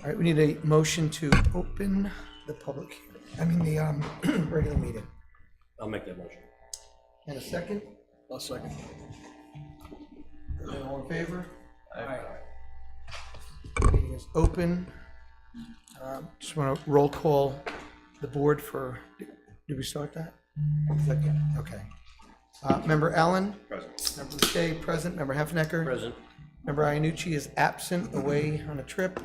All right, we need a motion to open the public, the regular meeting. I'll make that motion. And a second? I'll second. All in favor? Aye. Meeting is open. Just want to roll call the board for, did we start that? Second, okay. Member Allen? Present. Member Shea, present. Member Heffnecker? Present. Member Iannucci is absent, away on a trip.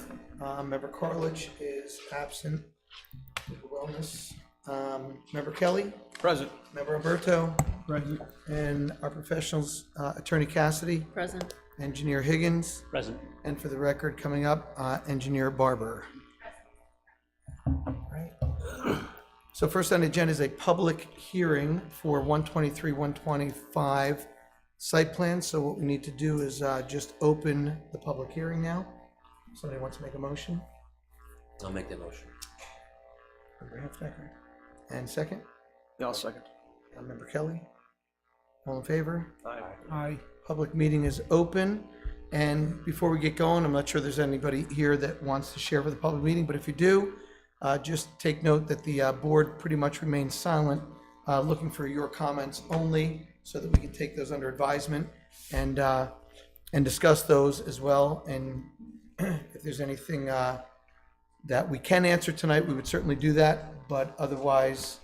Member Carlich is absent due to wellness. Member Kelly? Present. Member Alberto? Present. And our professionals, Attorney Cassidy? Present. Engineer Higgins? Present. And for the record, coming up, Engineer Barber. Right. So first on the agenda is a public hearing for 123, 125 site plans. So what we need to do is just open the public hearing now. Somebody wants to make a motion? I'll make that motion. Member Heffnecker. And second? Yeah, I'll second. Member Kelly. All in favor? Aye. Aye. Public meeting is open. And before we get going, I'm not sure there's anybody here that wants to share with the public meeting, but if you do, just take note that the board pretty much remains silent, looking for your comments only so that we can take those under advisement and discuss those as well. And if there's anything that we can answer tonight, we would certainly do that, but otherwise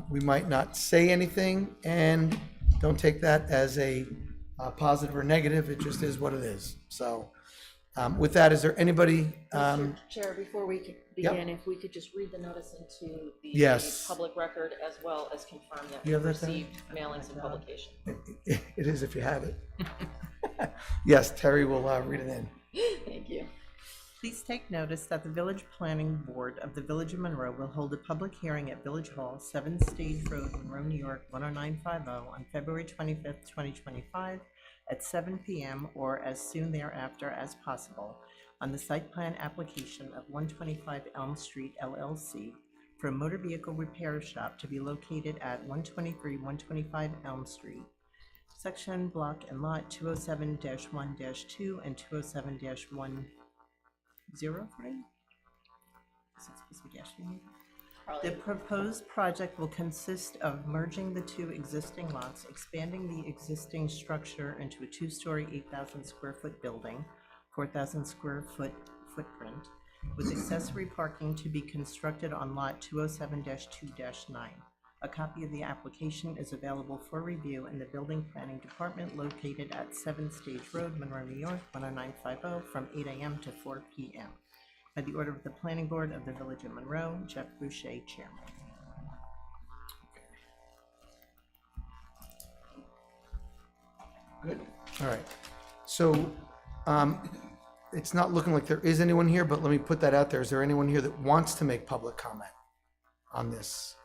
we might not say anything, and don't take that as a positive or negative. It just is what it is. So with that, is there anybody? Mr. Chair, before we could begin, if we could just read the notice into the Yes. public record as well as confirm that You we have that, received mailings and publication. It is if you have it. Yes, Terry will read it in. Thank you. Please take notice that the Village Planning Board of the Village of Monroe will hold a public hearing at Village Hall, 7 Stage Road, Monroe, New York, 10950 on February 25th, 2025 at 7 p.m. or as soon thereafter as possible on the site plan application of 125 Elm Street LLC for a motor vehicle repair shop to be located at 123-125 Elm Street, Section Block and Lot 207-1-2 and 207-103. Is it supposed to be dash three? The proposed project will consist of merging the two existing lots, expanding the existing structure into a two-story, 8,000 square foot building, 4,000 square foot footprint, with accessory parking to be constructed on lot 207-2-9. A copy of the application is available for review in the Building Planning Department located at 7 Stage Road, Monroe, New York, 10950 from 8 a.m. to 4 p.m. By the order of the Planning Board of the Village of Monroe, Jeff Boucher, Chairman. Good. All right. So it's not looking like there is anyone here, but let me put that out there. Is there anyone here that wants to make public comment on this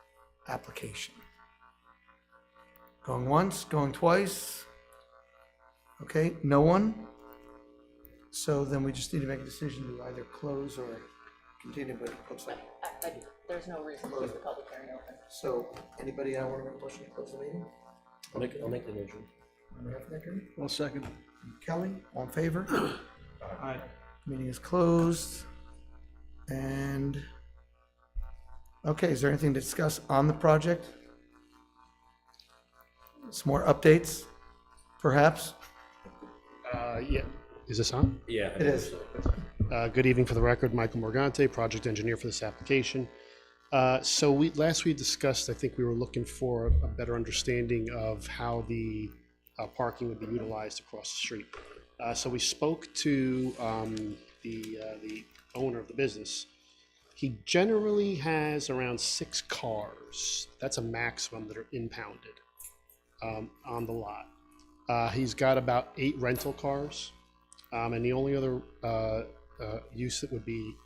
application? Going once, going twice? Okay, no one? So then we just need to make a decision to either close or continue, but it looks like. There's no reason to keep the public hearing open. So anybody want to make a motion to close the meeting? I'll make the motion. I'll second. Kelly, all in favor? Aye. Meeting is closed. And, okay, is there anything to discuss on the project? Some more updates, perhaps? Yeah, is this on? Yeah. It is. Good evening. For the record, Michael Morgante, project engineer for this application. So last we discussed, I think we were looking for a better understanding of how the parking would be utilized across the street. So we spoke to the owner of the business. He generally has around 6 cars. That's a maximum that are impounded on the lot. He's got about 8 rental cars, and the only other use that would be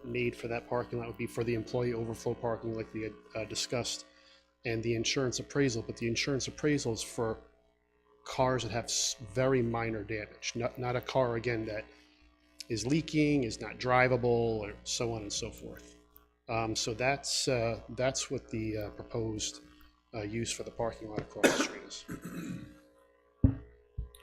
made for that parking lot would be for the employee overflow parking like we had discussed, and the insurance appraisal. But the insurance appraisal is for cars that have very minor damage, not a car, again, that is leaking, is not drivable, or so on and so forth. So that's what the proposed use for the parking lot across the street is.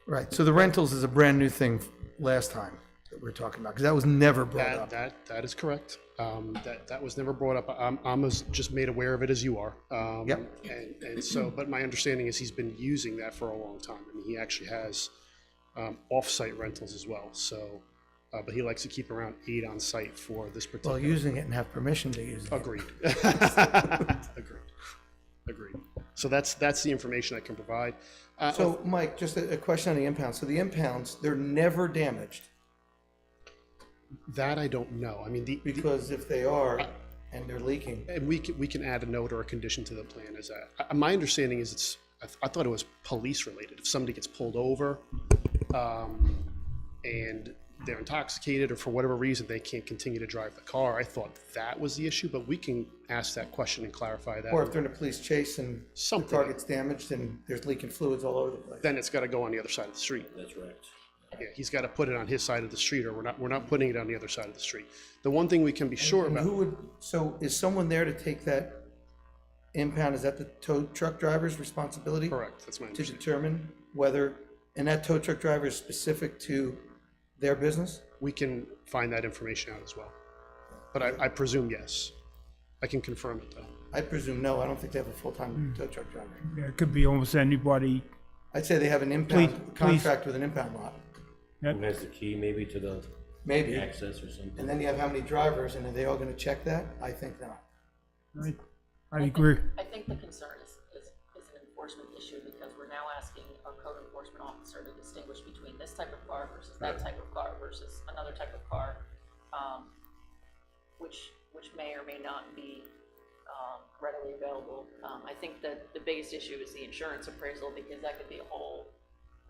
Right, so the rentals is a brand new thing last time. that we're talking about? Because that was never brought up. That is correct. That was never brought up. I'm just made aware of it as you are. Yep. And so, but my understanding is he's been using that for a long time. I mean, he actually has off-site rentals as well. So, but he likes to keep around 8 on site for this particular. Well, using it and have permission to use it. Agreed. Agreed. So that's the information I can provide. So, Mike, just a question on the impounds. So the impounds, they're never damaged, that I don't know. I mean, because if they are and they're leaking, and we can add a note or a condition to the plan as that. My understanding is I thought it was police related. If somebody gets pulled over and they're intoxicated or for whatever reason they can't continue to drive the car, I thought that was the issue, but we can ask that question and clarify that. or if they're in a police chase and the Something. car gets damaged and there's leaking fluids all over the place. Then it's got to go on the other side of the street. That's right. Yeah, he's got to put it on his side of the street, or we're not putting it on the other side of the street. The one thing we can be sure And about. who would, so is someone there to take that impound? Is that the tow truck driver's responsibility? Correct, that's my To understanding. determine whether, and that tow truck driver is specific to their business? We can find that information out as well. But I presume yes. I can confirm it though. I presume no, I don't think they have a full-time tow truck driver. Yeah, it could be almost anybody. I'd say they have an impound, Please- contract with an impound lot, Who has the key maybe to the maybe. access or something? And then you have how many drivers, and are they all gonna check that? I think not. I agree. I think the concern is an enforcement issue, because we're now asking our code enforcement officer to distinguish between this type of car versus that type of car versus another type of car, which may or may not be readily available. I think that the biggest issue is the insurance appraisal, because that could be a whole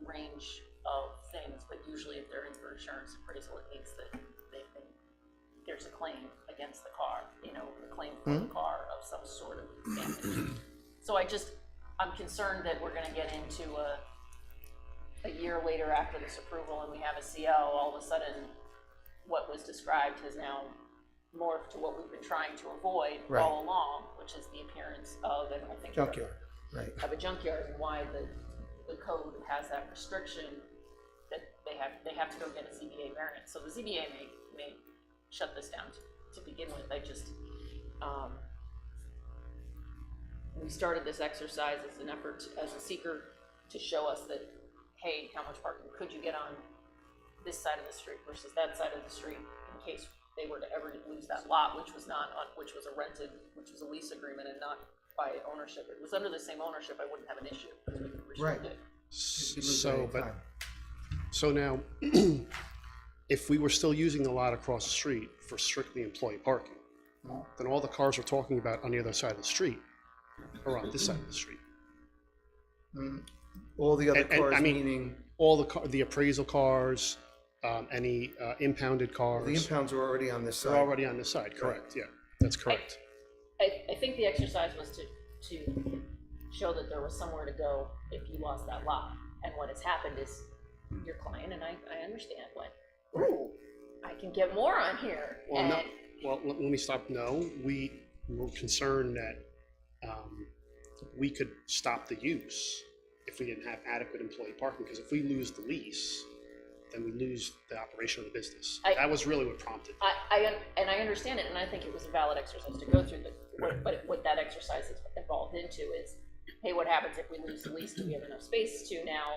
range of things, but usually if they're in for insurance appraisal, it means that there's a claim against the car, a claim for the car of some sort of damage. So I'm concerned that we're gonna get into a year later after this approval and we have a CO, all of a sudden, what was described has now morphed to what we've been trying to avoid Right. all along, which is the appearance of, and I think Junkyard, right. of a junkyard, and why the code has that restriction that they have to go get a ZBA variance. So the ZBA may shut this down to begin with. We started this exercise as an effort, as a seeker, to show us that, hey, how much parking could you get on this side of the street versus that side of the street, in case they were to ever lose that lot, which was a lease agreement and not by ownership. If it was under the same ownership, I wouldn't have an issue, because we could restrict Right. it. So now, if we were still using the lot across the street for strictly employee parking, then all the cars we're talking about on the other side of the street are on this side of the street. All the other And- cars, I mean, meaning, All the appraisal cars, any impounded the cars, impounds are already on this they're side. already on this side, correct, yeah, that's correct. I think the exercise was to show that there was somewhere to go if you lost that lot. And what has happened is your client, and I understand, went, ooh, I can get more on here. Well, no, And let me stop, no, we were concerned that we could stop the use if we didn't have adequate employee parking, because if we lose the lease, then we lose the operation of the business. That was really what prompted. I understand it, and I think it was a valid exercise to go through, but what that exercise is involved into is, hey, what happens if we lose the lease? Do we have enough space to now,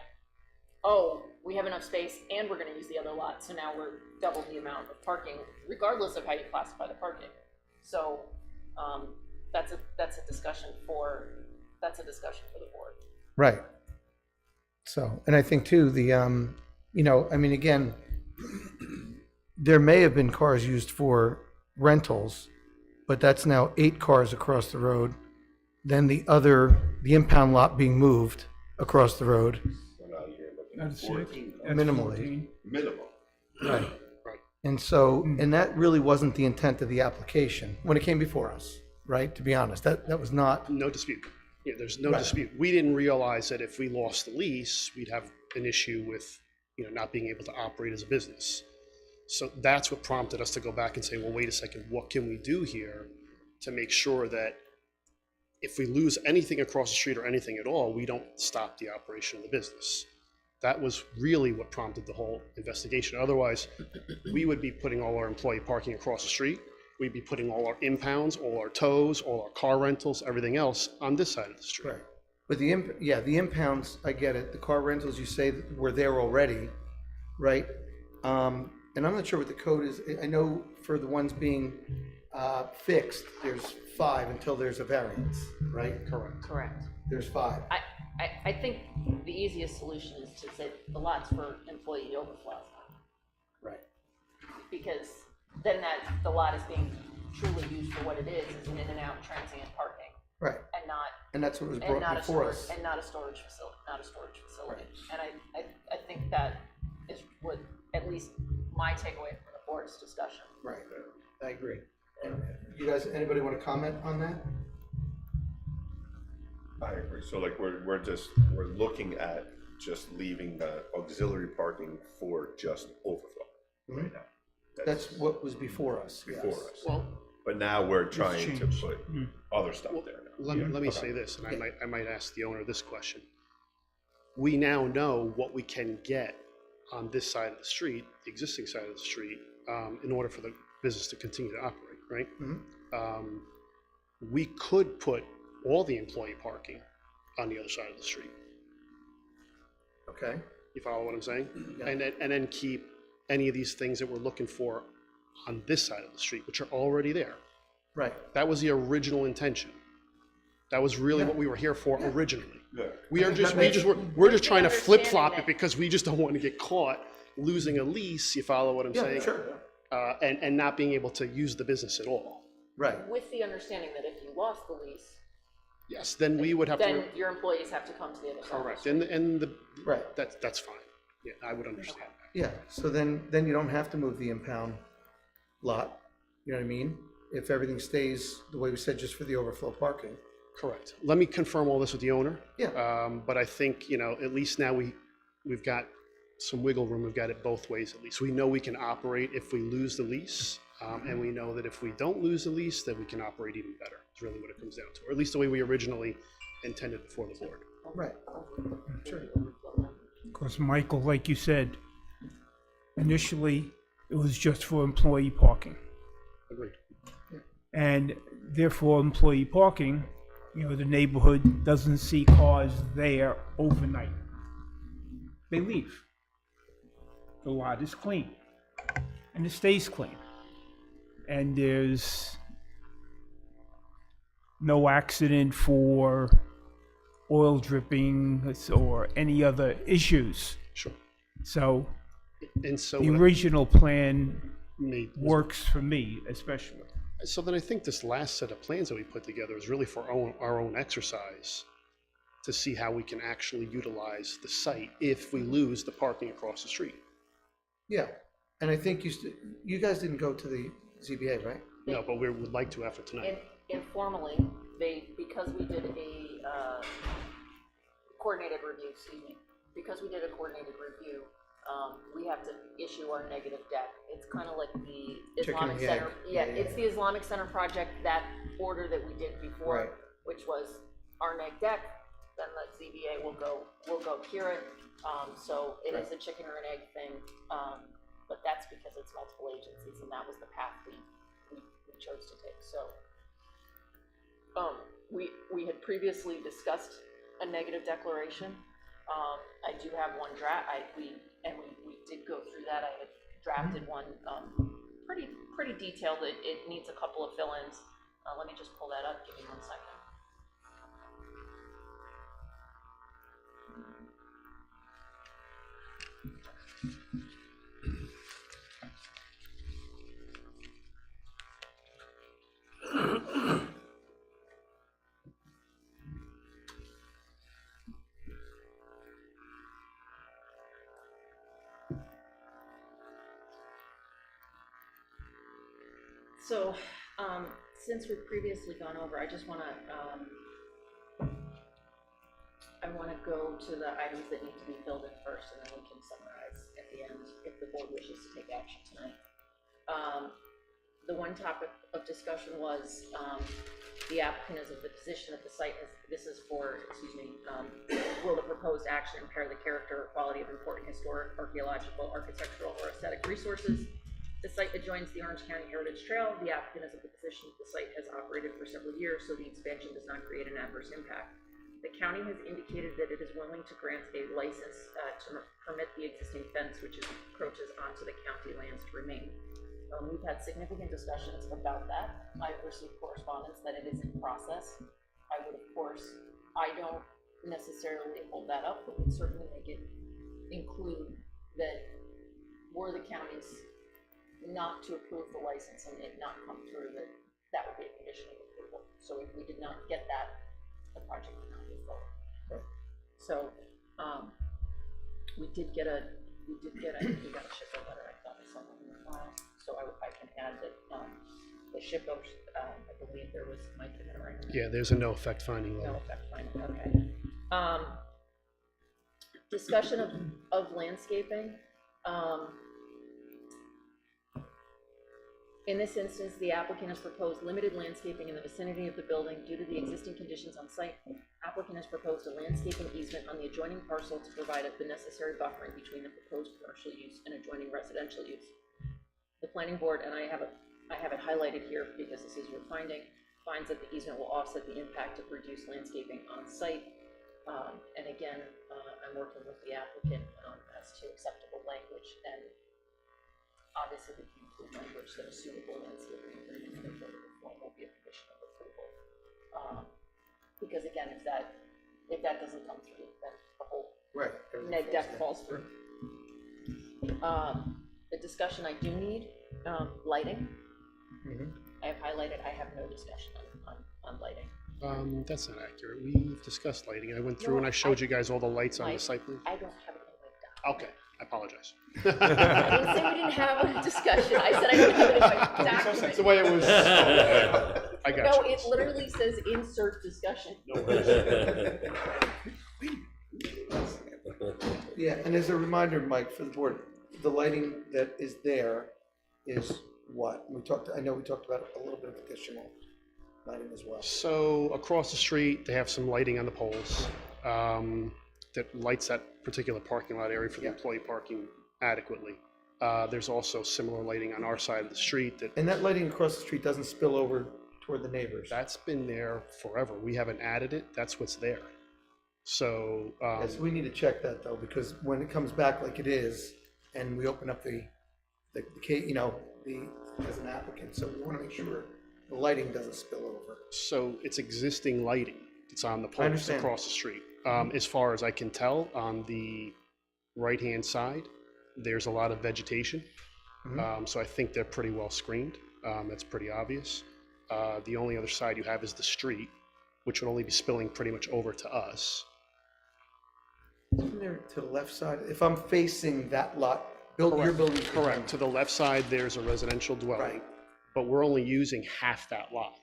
oh, we have enough space and we're gonna use the other lot, so now we're double the amount of parking, regardless of how you classify the parking. So, that's a discussion for the board. Right. So, and I think too, again, there may have been cars used for rentals, but that's now 8 cars across the road. Then the impound lot being moved across the road. That's 14. Minimally. Minimum. Right. And so, and that really wasn't the intent of the application when it came before us, right? To be honest, that was not, No dispute. Yeah, there's no Right. dispute. We didn't realize that if we lost the lease, we'd have an issue with, not being able to operate as a business. So that's what prompted us to go back and say, well, wait a second, what can we do here to make sure that if we lose anything across the street or anything at all, we don't stop the operation of the business. That was really what prompted the whole investigation. Otherwise, we would be putting all our employee parking across the street. We'd be putting all our impounds, all our tows, all our car rentals, everything else on this side of the street. Right. But the impounds, I get it. The car rentals, you say were there already, right? And I'm not sure what the code is. I know for the ones being fixed, there's 5 until there's a variance, right? Correct. Correct. There's 5. I think the easiest solution is to say the lot's for employee overflow. Right. Because then the lot is being truly used for what it is an in and out transient parking Right. and not, And that's what was and brought not a before storage, us. and not a storage facility, And I think that is what, at least my takeaway from the board's discussion. Right. I agree. And you guys, anybody want to comment on that? I agree. So like we're looking at just leaving the auxiliary parking for just overflow right now. That's what was before us. Before yes. us. Well, But now we're trying to changed. put other stuff there now. Let me say this, and I might ask the owner this question. We now know what we can get on this side of the street, the existing side of the street, in order for the business to continue to operate, right? We could put all the employee parking on the other side of the street. Okay. You follow what I'm saying? Yeah. And then keep any of these things that we're looking for on this side of the street, which are already there. Right. That was the original intention. That was really what we were here for originally. Yeah. We're just trying to flip flop it because we just don't want to get caught losing a lease. You follow what I'm Yeah, saying? sure. And not being able to use the business at all. Right. with the understanding that if you lost the lease, Yes, then we would have to. then your employees have to come to the other side. Correct, and the Right. that's fine. Yeah, I would understand. Yeah. So then you don't have to move the impound lot. You know what I mean? If everything stays the way we said, just for the overflow parking. Correct. Let me confirm all this with the owner. Yeah. But I think, at least now we've got some wiggle room. We've got it both ways at least. We know we can operate if we lose the lease. And we know that if we don't lose the lease, that we can operate even better. It's really what it comes down to, or at least the way we originally intended before the board. Right. Sure. Because Michael, like you said, initially, it was just for employee parking. Agreed. And therefore, employee parking, the neighborhood doesn't see cars there overnight. They leave. The lot is clean. And it stays clean. And there's no accident for oil dripping or any other issues. Sure. So And so the original plan works. works for me, especially. So then I think this last set of plans that we put together is really for our own exercise to see how we can actually utilize the site if we lose the parking across the street. Yeah. And I think you guys didn't go to the ZBA, right? No, but we would like to after tonight. Informally, because we did a coordinated review, because we did a coordinated review, we have to issue our negative deck. It's kind of like the Islamic and egg. Center. Yeah, Yeah, it's the Islamic Center project, that order that we did before, Right. which was our neg deck, then the ZBA will go cure it. So it is a chicken or an egg thing, but that's because it's multiple agencies, and that was the path we chose to take. So we had previously discussed a negative declaration. I do have one draft. We did go through that. I had drafted one pretty detailed. It needs a couple of fill-ins. Let me just pull that up. Give me 1 second. So, since we've previously gone over, I just want to, go to the items that need to be filled in first, and then we can summarize at the end if the board wishes to take action tonight. the one topic of discussion was, the applicant is of the position that the site has, this is for, excuse me, will the proposed action impair the character or quality of important historic, archaeological, architectural, or aesthetic resources? The site adjoins the Orange County Heritage Trail. The applicant is of the position that the site has operated for several years, so the expansion does not create an adverse impact. The county has indicated that it is willing to grant a license to permit the existing fence, which encroaches onto the county lands, to remain. We've had significant discussions about that. I've received correspondence that it is in process. I would, of course, I don't necessarily hold that up, but would certainly make it include that were the counties not to approve the license and it not come through, that would be a condition of approval. So if we did not get that, the project would not move forward. Right. So, we did get a, I think we got a SHPO letter, I thought, somewhere in the file. So I can add that, the SHPO, I believe there was, Mike, in there, right? Yeah, there's a no effect finding No letter. effect finding, okay. Discussion of landscaping. In this instance, the applicant has proposed limited landscaping in the vicinity of the building due to the existing conditions on site. Applicant has proposed a landscaping easement on the adjoining parcel to provide the necessary buffering between the proposed commercial use and adjoining residential use. The planning board, and I have it highlighted here because this is your finding, finds that the easement will offset the impact of reduced landscaping on site. And again, I'm working with the applicant as to acceptable language, and obviously we can include language that is suitable landscaping agreement in the form will be a condition of approval. Because again, if that doesn't come through, then the whole Right. neg deck falls through. The discussion I do need, lighting. I have highlighted, I have no discussion on lighting. That's not accurate. We've discussed lighting. I went through and I showed you guys all the lights on the Mike, site plan. I don't have anything like that. Okay, I apologize. I didn't say we didn't have a discussion, I said I don't have it in my That's document. the way it was. I got No, you. it literally says insert discussion. Yeah, and as a reminder, Mike, for the board, the lighting that is there is what? I know we talked about a little bit of additional lighting as well. So across the street, they have some lighting on the poles that lights that particular parking lot area for the Yeah. employee parking adequately. There's also similar lighting on our side of the street that And that lighting across the street doesn't spill over toward the neighbors. that's been there forever. We haven't added it. That's what's there. So Yes, we need to check that though, because when it comes back like it is, and we open up the case, as an applicant, so we want to make sure the lighting doesn't spill over. So it's existing lighting that's on the poles understand. across the street. As far as I can tell, on the right-hand side, there's a lot of vegetation. So I think they're pretty well screened. That's pretty obvious. The only other side you have is the street, which would only be spilling pretty much over to us. Isn't there to the left side? If I'm facing that lot, your building. Correct. To the left side, there's a residential dwelling, Right. but we're only using half that lot.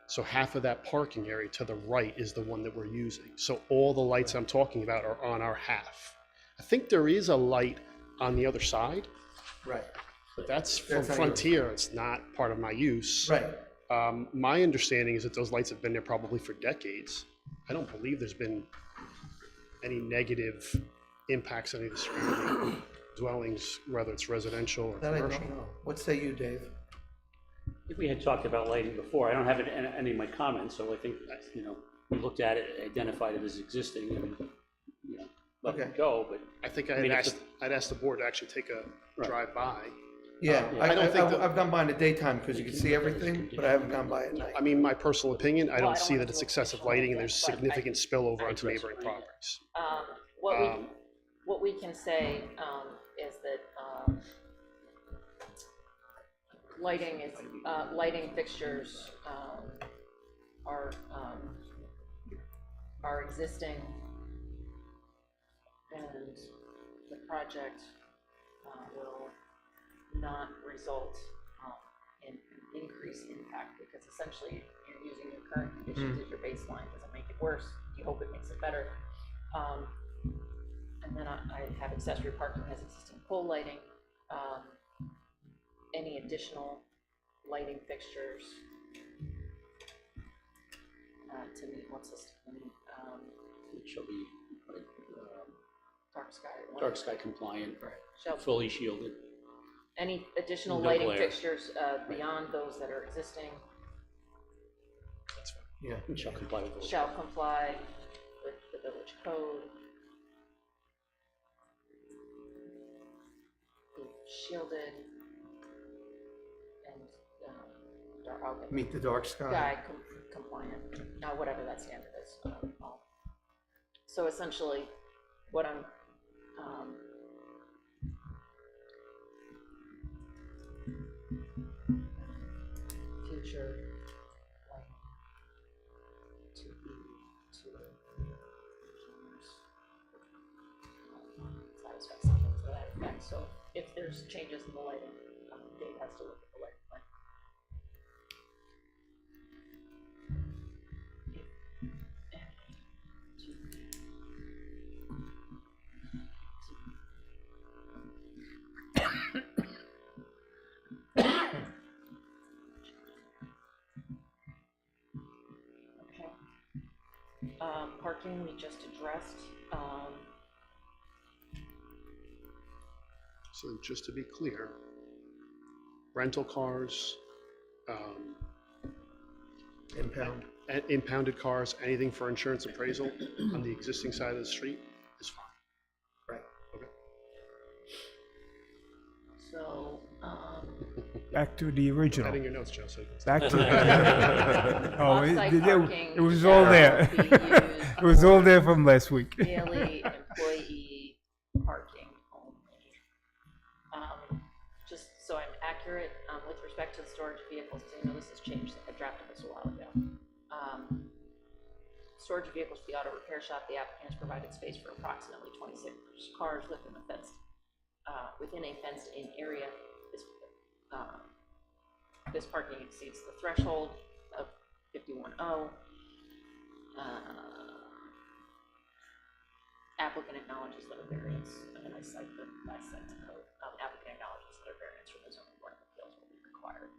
So half of that parking area to the right is the one that we're using. So all the lights I'm talking about are on our half. I think there is a light on the other side, Right, but that's from That's not yours. Frontier. It's not part of my use. right. My understanding is that those lights have been there probably for decades. I don't believe there's been any negative impacts on any of the surrounding dwellings, whether it's residential or That I commercial. don't know. What say you, Dave? We had talked about lighting before. I don't have any of my comments, so I think, we looked at it, identified it as existing and, let Okay. it go, but I think I mean, if I'd asked the board to actually take a Right. drive by. Yeah, I don't think that- I've gone by in the daytime because you can see everything, but I haven't gone by at night. I mean, my personal opinion, I Well, I don't don't see want that to it's do excessive official lighting and there's lighting, but significant spillover I onto agree. neighboring properties. What we can say, is that, lighting fixtures, are existing, and the project, will not result, in an increased impact, because essentially you're using your current conditions as your baseline. Does it make it worse? You hope it makes it better. And then I have accessory parking has existing pole lighting. Any additional lighting fixtures. To meet, what's this, It shall be dark sky. dark sky compliant, Shall, fully shielded. any additional No lighting glare. fixtures, beyond those that are existing That's fine. Yeah. And shall comply with those. shall comply with the village code. Be shielded and, okay. Meet the dark sky. Sky compliant, whatever that standard is. So essentially, what I'm, future lighting to be to satisfy something to that effect. So if there's changes in the lighting, Dave has to look at the lighting plan. Okay. Parking, we just addressed. So just to be clear, rental cars, Impound. impounded cars, anything for insurance appraisal on the existing side of the street is fine. Right. Okay. So, Back to the original. Adding your notes, Joe. So you can Back to. Oh, Off-site parking it was all there. shall be used It was all there from last week. daily employee parking only. Just so I'm accurate, with respect to the storage vehicles, because I know this has changed, I drafted this a while ago. Storage vehicles for the auto repair shop, the applicant has provided space for approximately 26 cars within a fenced-in area. This parking exceeds the threshold of 51.0. Applicant acknowledges that a variance, and I cite the code. Applicant acknowledges that a variance from the zoning board of appeals will be required.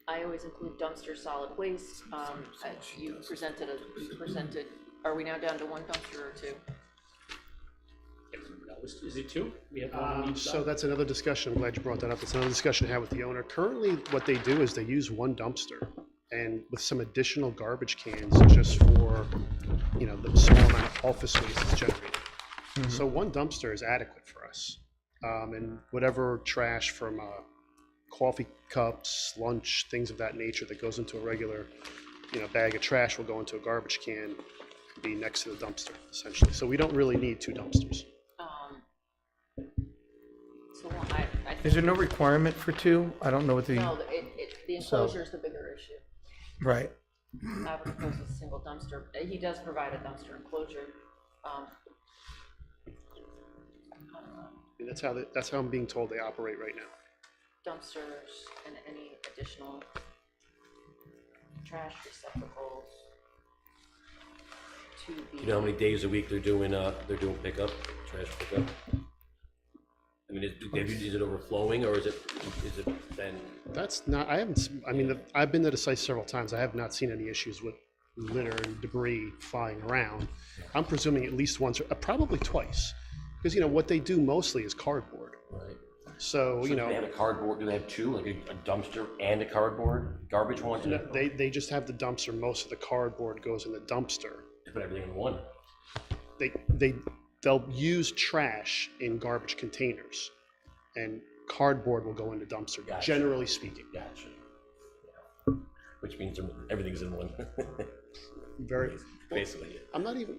I always include dumpster, solid waste. You presented, are we now down to one dumpster or two? Is it two? We have one on each So side? that's another discussion. I'm glad you brought that up. It's another discussion I had with the owner. Currently, what they do is they use one dumpster and with some additional garbage cans just for, you know, the small amount of office space that's generated. So one dumpster is adequate for us. And whatever trash from coffee cups, lunch, things of that nature that goes into a regular, you know, bag of trash will go into a garbage can, be next to the dumpster, essentially. So we don't really need two dumpsters. So I think. Is there no requirement for two? I don't know what the, No, the enclosure is the bigger issue. right. I would propose a single dumpster. He does provide a dumpster enclosure. And that's how I'm being told they operate right now. Dumpsters and any additional trash receptacles to be. You know how many days a week they're doing pickup, trash pickup? I mean, is it overflowing or is it then? That's not, I haven't, I mean, I've been to the site several times. I have not seen any issues with litter and debris flying around. I'm presuming at least once, or probably twice. Because, you know, what they do mostly is cardboard. Right. So, you Do they have know, a cardboard, do they have two, like a dumpster and a cardboard, garbage one? no, they just have the dumpster. Most of the cardboard goes in the dumpster. They put everything in one. They'll use trash in garbage containers, and cardboard will go in the dumpster, Gotcha. generally speaking. Gotcha. Yeah. Which means everything's in one. Very, Basically, I'm not even,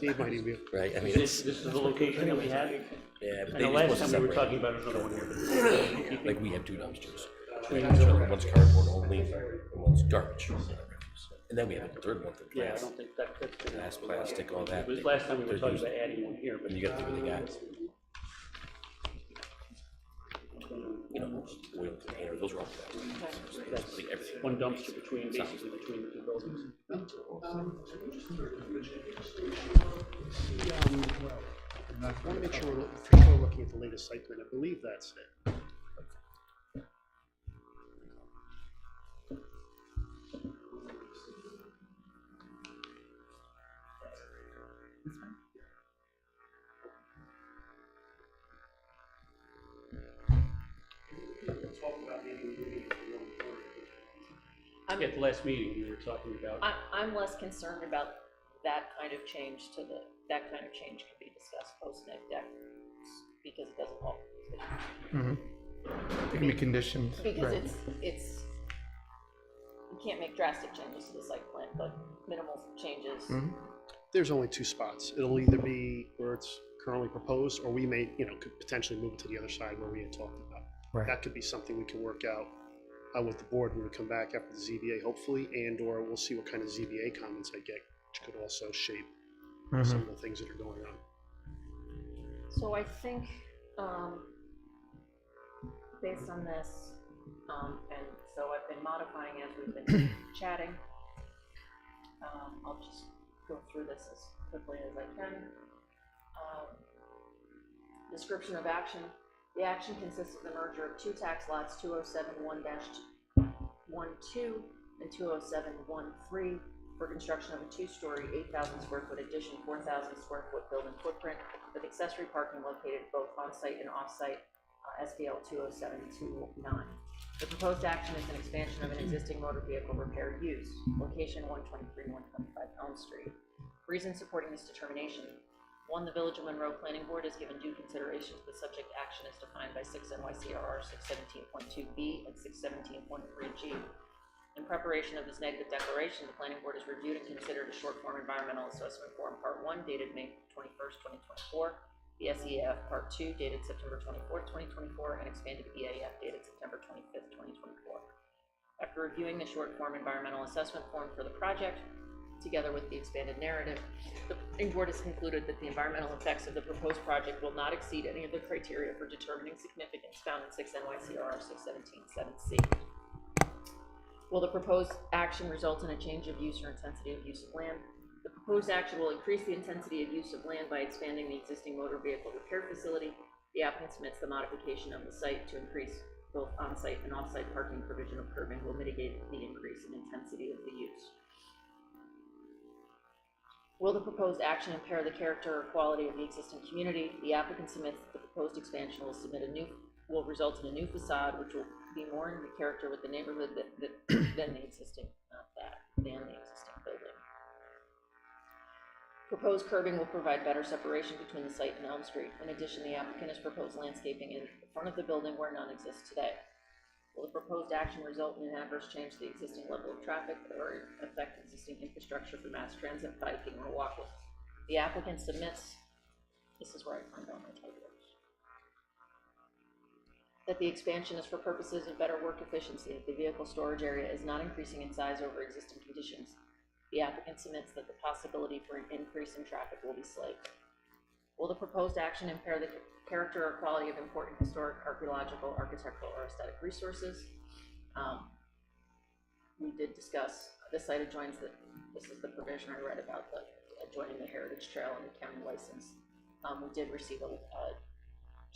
Dave might even be, right? I mean, This is the location that we had? yeah, but And they the just last supposed time to we were separate. talking about another one here. Like we have two dumpsters. One's cardboard only, and one's garbage. And then we have a third one for Yeah, I glass. don't think that's been. Glass, plastic, all that. It was last time we were They're talking used- about adding one here, but. And you got to do what they got. You know, oil container, those are all plastic. That's Like everything. one dumpster basically between the two buildings. I want to make sure we're for sure looking at the latest site plan. I believe that's it. Lastly, at the last meeting, we were talking about, I'm less concerned about that kind of change that kind of change can be discussed post-neg deck, because it doesn't all. Give me conditions. Because right. it's, you can't make drastic changes to the site plan, but minimal changes. There's only two spots. It'll either be where it's currently proposed, or we may, could potentially move it to the other side where we had talked about. Right. That could be something we can work out with the board when we come back after the ZBA, hopefully, and/or we'll see what kind of ZBA comments I get, which could also shape some of the things that are going on. So I think, based on this, and so I've been modifying as we've been chatting. I'll just go through this as quickly as I can. Description of action. The action consists of the merger of two tax lots, 2071-12 and 2071-3, for construction of a two-story, 8,000 square foot addition, 4,000 square foot building footprint with accessory parking located both on-site and off-site, SBL 20729. The proposed action is an expansion of an existing motor vehicle repair use, location 123 125 Elm Street. Reasons supporting this determination. 1, the Village of Monroe Planning Board has given due consideration to the subject action as defined by 6 NYCRR 617.2B and 617.3G. In preparation of this negative declaration, the Planning Board has reviewed and considered a short-form environmental assessment form Part 1 dated May 21st, 2024, the SEAF Part 2 dated September 24th, 2024, and expanded EAF dated September 25th, 2024. After reviewing the short-form environmental assessment form for the project, together with the expanded narrative, the Planning Board has concluded that the environmental effects of the proposed project will not exceed any of the criteria for determining significance found in 6 NYCRR 617.7C. Will the proposed action result in a change of use or intensity of use of land? The proposed action will increase the intensity of use of land by expanding the existing motor vehicle repair facility. The applicant submits the modification of the site to increase both on-site and off-site parking. Provision of curbing will mitigate the increase in intensity of the use. Will the proposed action impair the character or quality of the existing community? The applicant submits that the proposed expansion will result in a new facade, which will be more in the character with the neighborhood than the existing building. Proposed curbing will provide better separation between the site and Elm Street. In addition, the applicant has proposed landscaping in front of the building where none exists today. Will the proposed action result in an adverse change to the existing level of traffic or affect existing infrastructure for mass transit, biking, or walking? The applicant submits, this is where I find all my typos, that the expansion is for purposes of better work efficiency. If the vehicle storage area is not increasing in size over existing conditions, the applicant submits that the possibility for an increase in traffic will be slight. Will the proposed action impair the character or quality of important historic, archaeological, architectural, or aesthetic resources? We did discuss, the site adjoins this is the provision I read about, the adjoining the Heritage Trail and the county license. We did receive a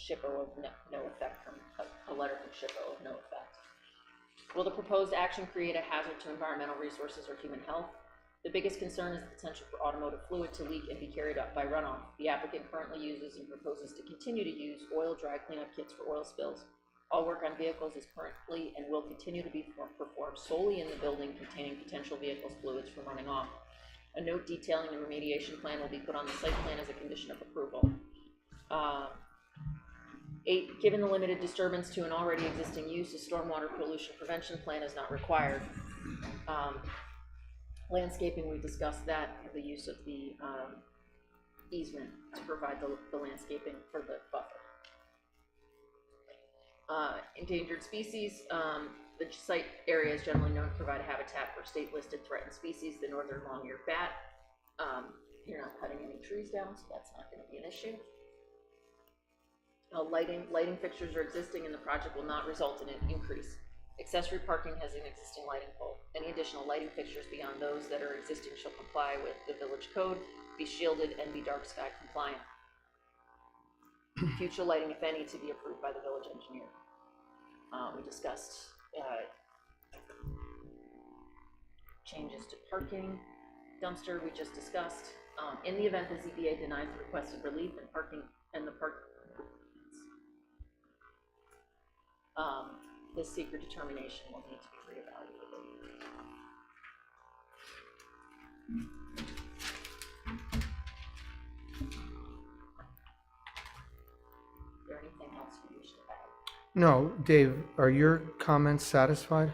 SHPO of no effect from, a letter from SHPO of no effect. Will the proposed action create a hazard to environmental resources or human health? The biggest concern is the potential for automotive fluid to leak and be carried up by runoff. The applicant currently uses and proposes to continue to use oil dry cleanup kits for oil spills. All work on vehicles is currently and will continue to be performed solely in the building containing potential vehicles fluids from running off. A note detailing the remediation plan will be put on the site plan as a condition of approval. 8, given the limited disturbance to an already existing use, a stormwater pollution prevention plan is not required. Landscaping, we discussed that, the use of the easement to provide the landscaping for the buffer. Endangered species, the site area is generally known to provide a habitat for state-listed threatened species, the northern long-eared bat. You're not cutting any trees down, so that's not going to be an issue. Lighting fixtures are existing and the project will not result in an increase. Accessory parking has an existing lighting pole. Any additional lighting fixtures beyond those that are existing shall comply with the village code, be shielded, and be dark sky compliant. Future lighting, if any, to be approved by the village engineer. We discussed changes to parking. Dumpster, we just discussed. In the event the ZBA denies the requested relief and this secret determination will need to be reevaluated. there anything else you wish to add? No, Dave, are your comments satisfied?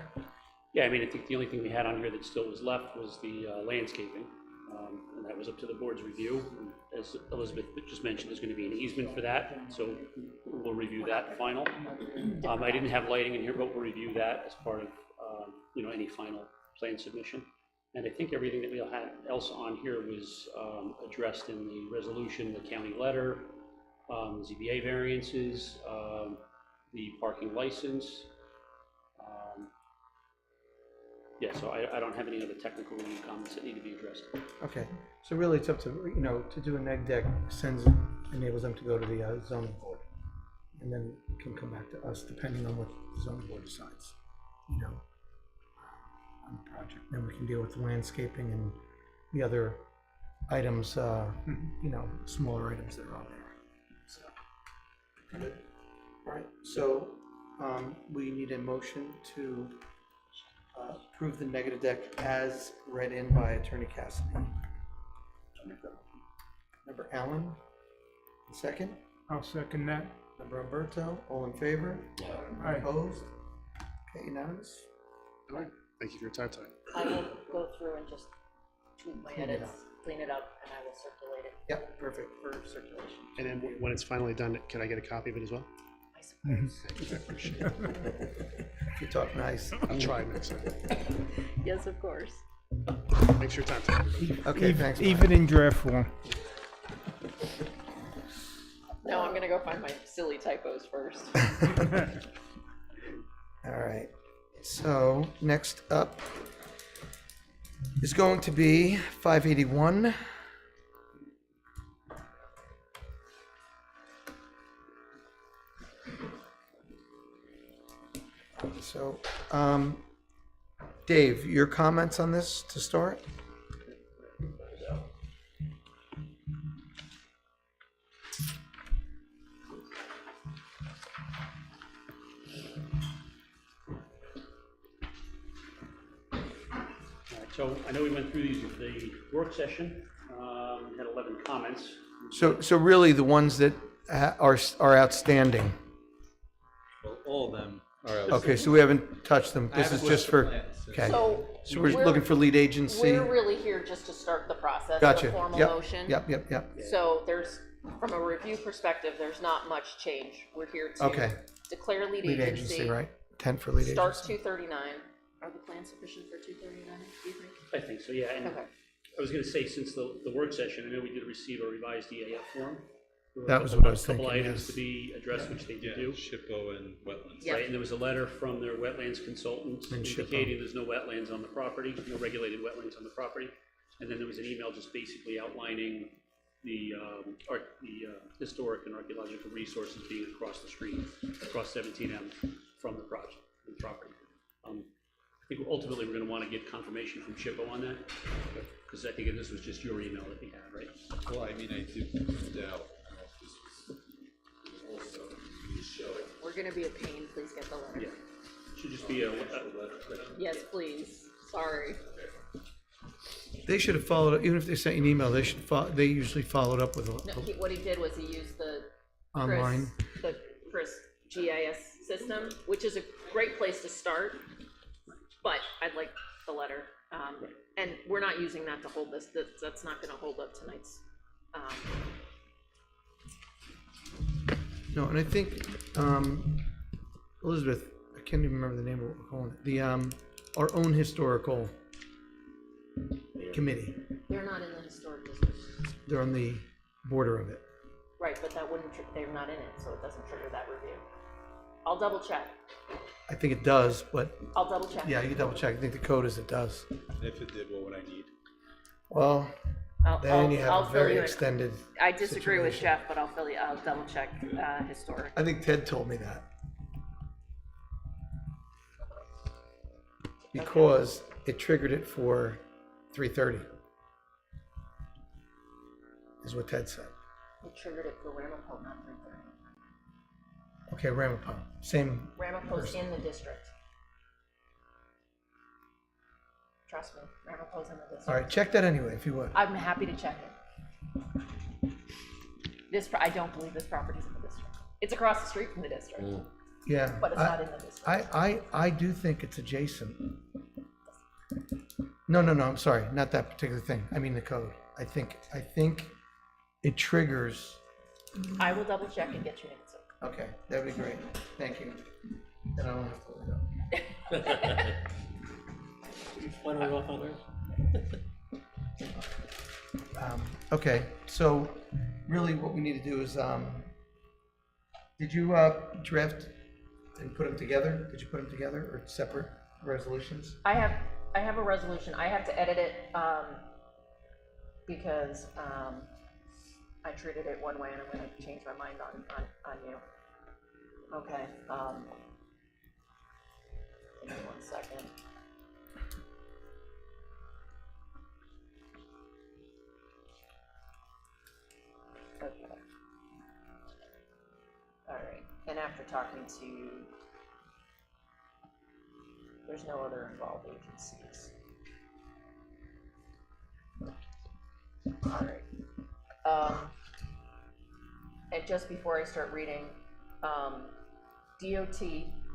Yeah, I mean, I think the only thing we had on here that still was left was the landscaping, and that was up to the board's review. And as Elizabeth just mentioned, there's gonna be an easement for that, so we'll review that final. I didn't have lighting in here, but we'll review that as part of, any final plan submission. And I think everything that we had else on here was addressed in the resolution, the county letter, ZBA variances, the parking license. Yeah, so I don't have any other technical review comments that need to be addressed. Okay, so really it's up to, to do a neg deck enables them to go to the zoning board. And then can come back to us depending on what the zoning board decides, on the project. Then we can deal with the landscaping and the other items, smaller items that are on there. So, good. All right, so we need a motion to approve the negative deck as read in by Attorney Cassidy. Member Allen, second. I'll second that. Member Umberto, all in favor? Aye. Opposed? Okay, unanimous? All right, thank you for your time tonight. I will go through and just tweak my Clean it edits, clean it up, and I will circulate it Yep, perfect. for circulation. And then when it's finally done, can I get a copy of it as well? I suppose. I appreciate it. You talk nice. I'll try next time. Yes, of course. Thanks for your time tonight, everybody. Okay, thanks. Mike. Even in draft form. No, I'm gonna go find my silly typos first. All right, so next up is going to be 581. So, Dave, your comments on this to start? All right, so I know we went through these at the work session, we had 11 comments. So really the ones that are outstanding. Well, all of them are. Okay, so we haven't touched them. This is just for, okay. So So we're looking for lead agency. we're really here just to start the process, Gotcha. the formal Yep, motion. Yep. So there's, from a review perspective, there's not much change. We're here Okay. to declare lead Lead agency. agency, right? 10 for lead Starts agency. 239. Are the plans sufficient for 239, do you think? I think so, yeah, and Okay. I was gonna say, since the work session, I know we did receive a revised EAF form. There were That a was couple- what I was Couple thinking, items yes. to be addressed, which they did do. SHPO and wetlands. Yeah. Right, and there was a letter from their wetlands consultant And SHPO. indicating there's no wetlands on the property, no regulated wetlands on the property. And then there was an email just basically outlining the historic and archaeological resources being across the street, across 17M from the project, the property. I think ultimately we're gonna wanna get confirmation from SHPO on that, because I think this was just your email that we had, right? Well, I mean, I did doubt, I don't know if this was also showing. We're gonna be a pain, please get the letter. Yeah, should just be a Yes, please, sorry. They should have followed up, even if they sent you an email, they usually followed up with No, a what he did was he used the online. Chris GIS system, which is a great place to start, but I'd like the letter. And we're not using that to hold this, that's not gonna hold up tonight's. No, and I think, Elizabeth, I can't even remember the name of what we're calling it, the, our own historical committee. They're not in the historic district. They're on the border of it. Right, but that wouldn't, they're not in it, so it doesn't trigger that review. I'll double check, I think it does, but I'll double check. yeah, you can double check. I think the code is it does. And if it did, what would I need? Well, then you I'll have a fill very you in. extended. I disagree with situation. Jeff, but I'll double check, historic. I think Ted told me that. Because it triggered it for 3:30. Is what Ted said. We triggered it for Ramapo, not 330. Okay, Ramapo, same. Ramapo's in the district. trust me, I'm opposing the district. All right, check that anyway, if you would. I'm happy to check it. I don't believe this property's in the district. It's across the street from the district, Yeah. but it's not in the district. I do think it's adjacent. No, I'm sorry, not that particular thing. I mean the code. I think it triggers. I will double check and get you an answer. Okay, that'd be great. Thank you. Then I don't have to look it up. You flutter it off on her? Okay, so really what we need to do is, did you draft and put them together? Did you put them together or separate resolutions? I have a resolution. I have to edit it, because, I treated it one way and I'm gonna change my mind on you. Okay, give me 1 second. Okay. All right, and after talking to, there's no other involved agencies. All right. And just before I start reading, DOT,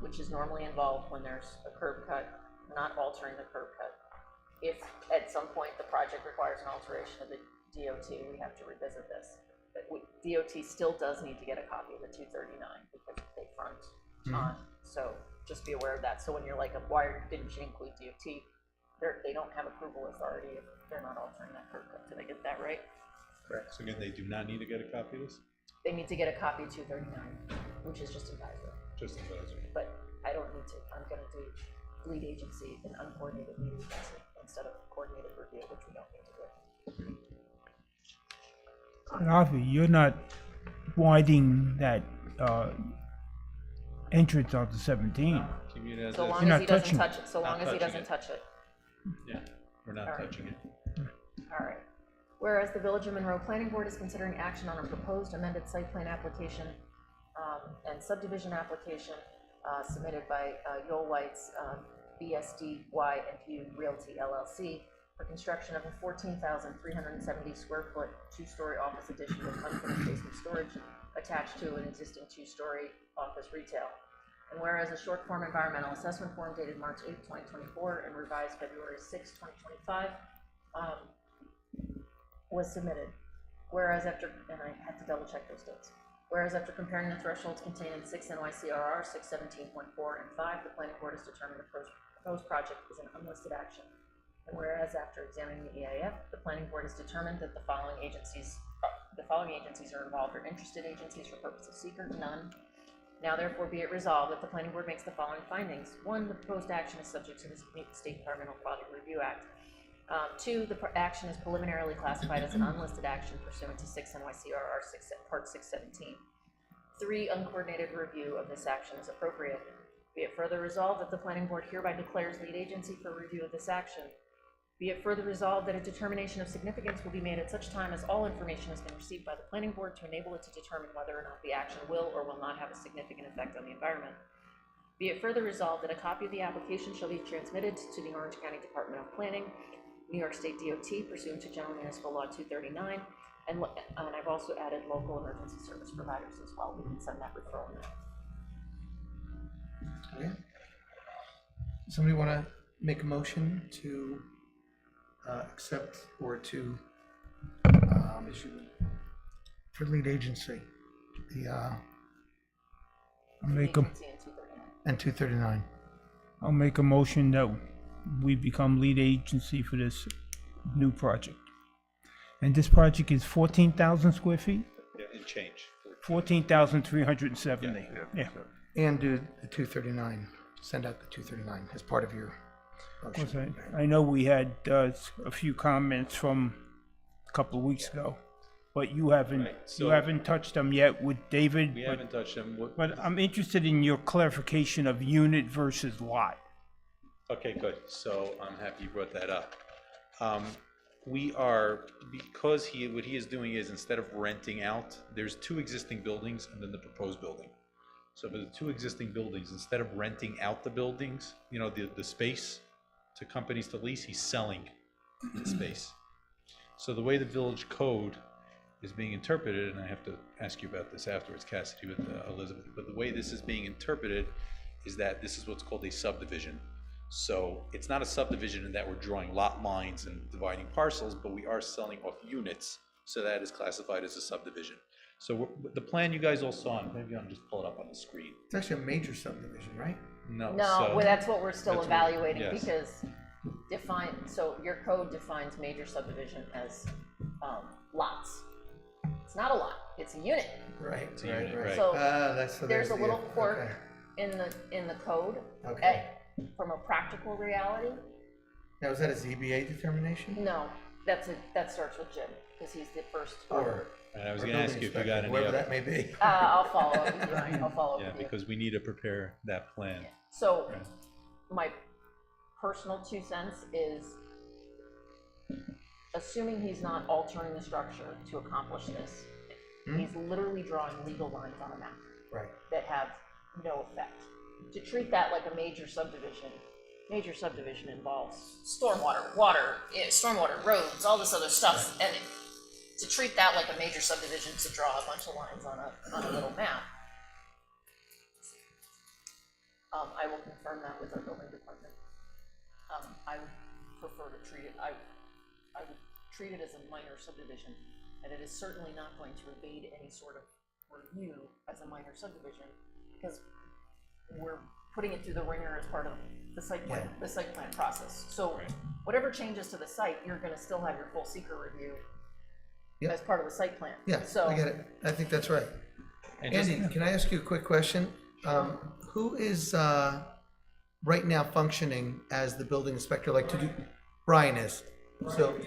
which is normally involved when there's a curb cut, not altering the curb cut. If at some point the project requires an alteration of the DOT, we have to revisit this. But DOT still does need to get a copy of the 239 because they front on. So just be aware of that. So when you're like, why didn't you include DOT? They don't have approval authority if they're not altering that curb cut. Did I get that right? Correct. So again, they do not need to get a copy of this? They need to get a copy of 239, which is just advisory. Just advisory. But I don't need to. I'm gonna do lead agency and uncoordinated lead agency instead of coordinated review, which we don't need to do. And Avi, you're not widening that entrance onto 17. Keep it as So is. long You're as not he doesn't touching- touch it, so long Not as he touching doesn't it. touch it. Yeah, we're not All right. touching it. All right. Whereas the Village of Monroe Planning Board is considering action on a proposed amended site plan application and subdivision application submitted by Yole White's BSDY and View Realty LLC for construction of a 14,370 square foot two-story office addition with unfinished basement storage attached to an existing two-story office retail. And whereas a short form environmental assessment form dated March 8, 2024 and revised February 6, 2025 was submitted. Whereas after, and I had to double check those dates. Whereas after comparing the thresholds contained in 6 NYCRR 617.4 and 5, the planning board has determined the proposed project is an unlisted action. And whereas after examining the EAF, the planning board has determined that the following agencies are involved or interested agencies for purpose of seeker, none. Now therefore be it resolved that the planning board makes the following findings. 1, the proposed action is subject to the State Environmental Quality Review Act. 2, the action is preliminarily classified as an unlisted action pursuant to 6 NYCRR Part 617. 3, uncoordinated review of this action is appropriate. Be it further resolved that the planning board hereby declares lead agency for review of this action. Be it further resolved that a determination of significance will be made at such time as all information has been received by the planning board to enable it to determine whether or not the action will or will not have a significant effect on the environment. Be it further resolved that a copy of the application shall be transmitted to the Orange County Department of Planning, New York State DOT pursuant to General Municipal Law 239, and I've also added local emergency service providers as well. We can send that referral now. Okay. Somebody want to make a motion to accept or to for lead agency, the I'll make a, Agency and 239. and 239. I'll make a motion that we become lead agency for this new project. And this project is 14,000 square feet? Yeah, and change. 14,370. Yeah. And do the 239, send out the 239 as part of your Of course, motion. I know we had a few comments from a couple of weeks ago, but you haven't, Right, you so- haven't touched them yet with David. We but- haven't touched them. But I'm interested in your clarification of unit versus lot. Okay, good. So I'm happy you brought that up. We are, because what he is doing is instead of renting out, there's 2 existing buildings and then the proposed building. So for the 2 existing buildings, instead of renting out the buildings, you know, the space, to companies to lease, he's selling the space. So the way the village code is being interpreted, and I have to ask you about this afterwards, Cassidy, with Elizabeth, but the way this is being interpreted is that this is what's called a subdivision. So it's not a subdivision in that we're drawing lot lines and dividing parcels, but we are selling off units, so that is classified as a subdivision. So the plan you guys all saw, and maybe I'll just pull it up on the screen. It's actually a major subdivision, right? No, No, so- well, that's what we're still that's what- evaluating, yes. because so your code defines major subdivision as, lots. It's not a lot, it's a unit. Right, It's a unit, right. So so there's a the- little quirk okay. in the code. Okay. From a practical reality, Now, is that a ZBA determination? no, that starts with Jim, because he's the first. Or? And I was or gonna ask building you if you inspector, got any whoever other. that may be. I'll follow up with you, I'll follow up Yeah, with you. because we need to prepare that plan. So, my personal 2 cents is, assuming he's not altering the structure to accomplish this, he's literally drawing legal lines on a map Right. that have no effect. To treat that like a major subdivision involves stormwater, water, stormwater, roads, all this other stuff, and to treat that like a major subdivision, to draw a bunch of lines on a little map. I will confirm that with our building department. I would prefer to treat it, I would treat it as a minor subdivision, and it is certainly not going to evade any sort of review as a minor subdivision, because we're putting it through the ringer as part of the site plan, the site plan process. So whatever changes to the site, you're gonna still have your full seeker review as part of the site plan. Yeah, So I get it. I think that's right. And just- Andy, can I ask you a quick question? Who is right now functioning as the building inspector, like to do? Brian is. So,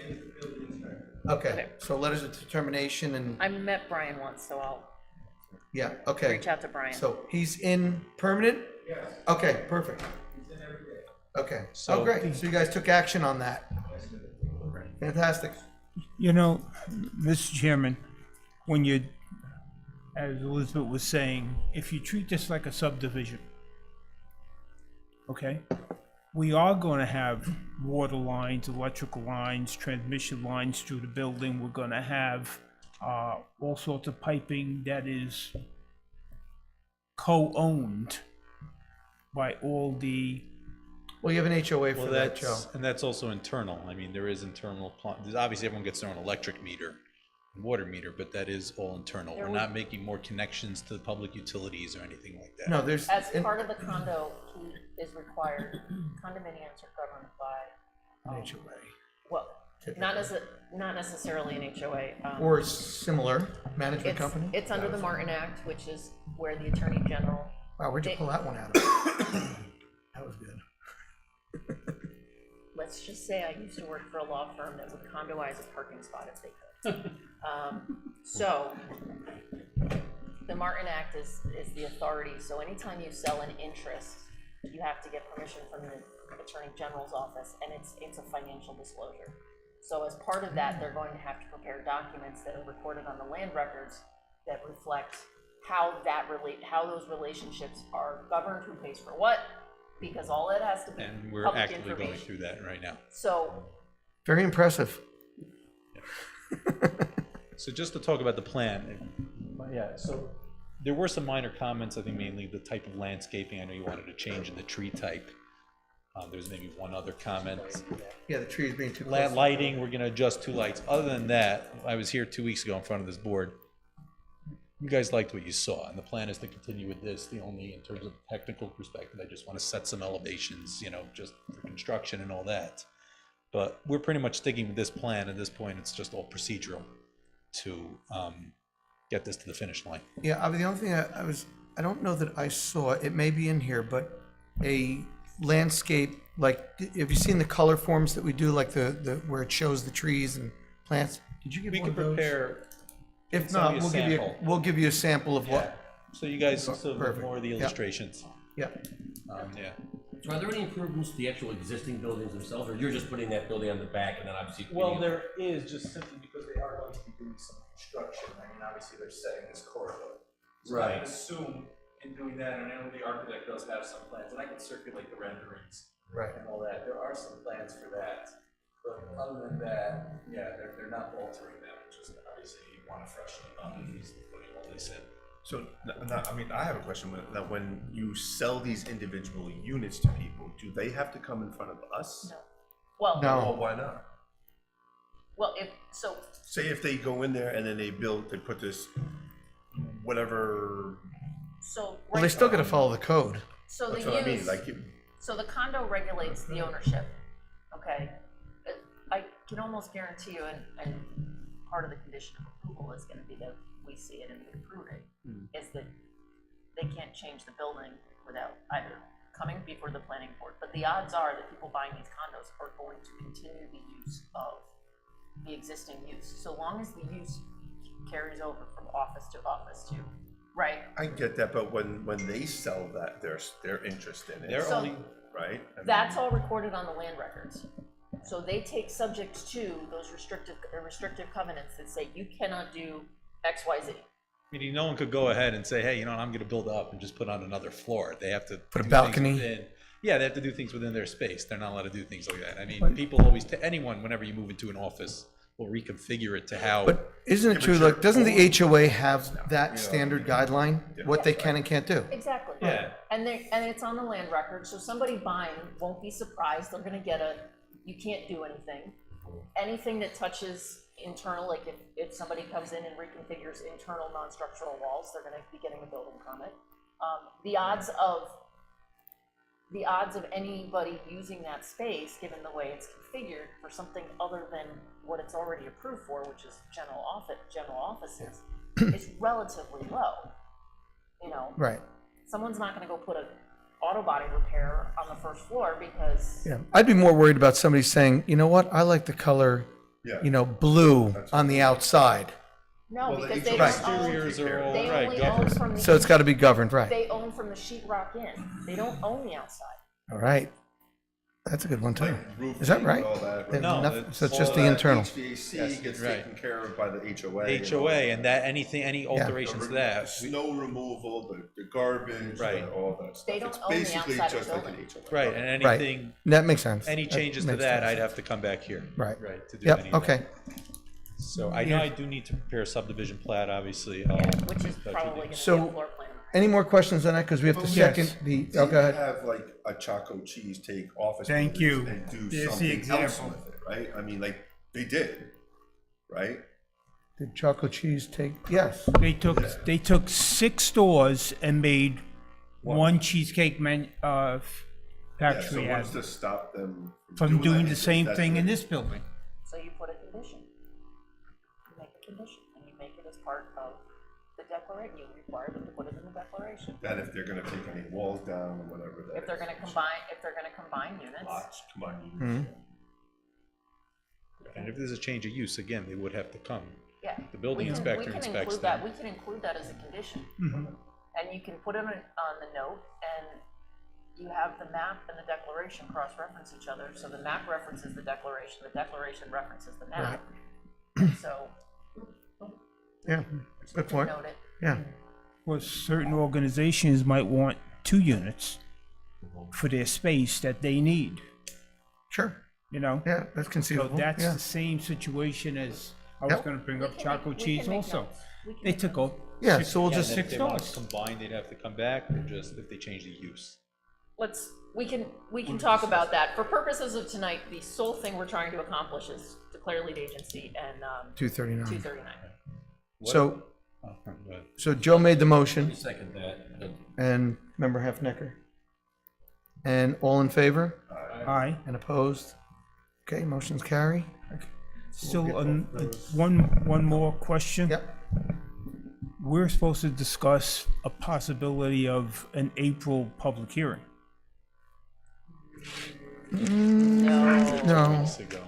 okay, so letters of determination and, I met Brian once, so I'll yeah, okay. reach out to Brian. So he's in permanent? Yes. Okay, perfect. He's in every day. Okay, So- oh, great. So you guys took action on that. Fantastic. You know, Mr. Chairman, when you, as Elizabeth was saying, if you treat this like a subdivision, okay, we are going to have water lines, electrical lines, transmission lines through the building. We're going to have all sorts of piping that is co-owned by all the, Well, you have an HOA for Well, that, Joe. that's also internal. I mean, there is internal, there's obviously everyone gets their own electric meter, and water meter, but that is all internal. We're not making more connections to the public utilities or anything like that. No, there's. As part of the condo, he is required, condominiums are governed by, An HOA. well, not necessarily an HOA. Or similar management It's, company? it's under the Martin Act, which is where the Attorney General, Wow, where'd you pull that one out of? That was good. let's just say I used to work for a law firm that would condoize a parking spot if they could. So, the Martin Act is the authority, so anytime you sell an interest, you have to get permission from the Attorney General's office, and it's a financial disclosure. So as part of that, they're going to have to prepare documents that are recorded on the land records that reflect how those relationships are governed, who pays for what, because all it has to be And we're public actively going information. through that right now. So, Very impressive. So just to talk about the plan, yeah, so there were some minor comments, I think mainly the type of landscaping. I know you wanted to change in the tree type. There's maybe one other comment. Yeah, the tree is being too close. Lighting, we're gonna adjust 2 lights. Other than that, I was here 2 weeks ago in front of this board. You guys liked what you saw, and the plan is to continue with this. The only, in terms of technical perspective, I just want to set some elevations, you know, just for construction and all that. But we're pretty much sticking with this plan. At this point, it's just all procedural to get this to the finish line. Yeah, I mean, the only thing I don't know that I saw, it may be in here, but a landscape, like, have you seen the color forms that we do, like the where it shows the trees and plants? Did you get We one can of those? prepare, If send not, me a we'll sample. give you a sample of what, so you guys still have Perfect. more of the Yeah. illustrations. yeah. Yeah. So are there any improvements to the actual existing buildings themselves, or you're just putting that building on the back and then obviously? Well, there is, just simply because they are going to be doing some construction. I mean, obviously, they're setting this corridor. So I Right. would assume in doing that, and I know the architect does have some plans, and I can circulate the renderings Right. and all that. There are some plans for that, but other than that, yeah, they're not altering them, just obviously you want to freshen them up if he's putting all this in. So, I mean, I have a question, that when you sell these individual units to people, do they have to come in front of us? No. Well, No. Well, why not? well, if, so, Say if they go in there and then they put this, whatever, so. Well, they right- still gotta follow the code. So the that's what I mean, use, like, so the condo regulates the ownership, okay? But I can almost guarantee you, and part of the condition of approval is gonna be that we see it and we approve it, is that they can't change the building without either coming before the planning board. But the odds are that people buying these condos are going to continue the use of the existing use, so long as the use carries over from office to, right? I get that, but when they sell that, their interest in it, They're So- only, right? I mean, That's all recorded on the land records. So they take subject to those restrictive covenants that say you cannot do X, Y, Z. meaning no one could go ahead and say, hey, you know, I'm gonna build up and just put on another floor. They have to. Put a do things balcony. Yeah, they have to do things within their space. They're not allowed to do things like that. I mean, people always, anyone, whenever you move into an office, will reconfigure it to how. But isn't it true, like, doesn't the HOA have that standard guideline, what they can and can't do? Exactly. Yeah. And it's on the land record, so somebody buying won't be surprised, they're gonna get you can't do anything. Anything that touches internal, like if somebody comes in and reconfigures internal non-structural walls, they're gonna be getting a building permit. The odds of anybody using that space, given the way it's configured for something other than what it's already approved for, which is general offices, is relatively low. You know, Right, someone's not gonna go put a auto body repair on the first floor because, yeah. I'd be more worried about somebody saying, you know what, I like the color, Yeah. you know, blue on the outside. no, Well, the because they HOA don't own, Exteriors are all, they right, only own governed. from So it's the, gotta be governed, right? they own from the sheetrock in, they don't own the outside. All right. That's a good one too. like roofing Is that and right? all that, They have No, nothing- it's So it's all just the that internal. HVAC Yes, gets right. taken care of by the HOA. HOA and that, any alterations to The that. snow removal, the garbage, Right. all that stuff. They don't It's own the basically outside of just the like an building. HOA. Right, and Right. anything, That makes sense. any That changes to makes that, sense. I'd have to come back here. Right. Right, to do Yep, any of that. okay. So I know I do need to prepare a subdivision plat, obviously. I'll Which is get in touch with probably you. gonna be a So- floor plan. Any more questions on that? Because we have to Yes. second the, They oh, go ahead. have like a Choco Cheese take office. Thank buildings you. And do There's the something else example. with it, right? I mean, like, they did, right? Did Choco Cheese take, yes. They took 6 stores and made one cheesecake Yeah, so factory what's out to stop them from doing that? the same That's thing in it. this building. So you put a condition. You make a condition, and you make it as part of the declaration, you require them to put it in the declaration. That if they're gonna take any walls down or whatever. that If they're gonna combine units, Lots, come on. Mhm. And if there's a change of use, again, they would have to come. yeah. The building We can- inspector we can inspects include that. them. We can include that as a condition. Mhm. And you can put it on the note, and you have the map and the declaration cross-reference each other, so the map references the declaration references the map. So, Yeah, good point. note it. Yeah. Well, certain organizations might want 2 units for their space that they need, Sure. you know? Yeah, that's So conceivable. that's Yeah. the same situation as, I was Yep. gonna bring We up can Choco make- we Cheese can make also. notes. We can They make took notes. all. Yeah, so we'll Yeah, just, and if they want stores. combined, they'd have to come back, or just if they change the use. We can talk about that. For purposes of tonight, the sole thing we're trying to accomplish is declare lead agency and, 239. 239. So, Oh, go ahead. so Joe made the motion Second that, but and member Hefnecker. And all in favor Aye. and opposed? Okay, motions carry. Still, one more question. Yep. We're supposed to discuss a possibility of an April public hearing. No. Weeks ago.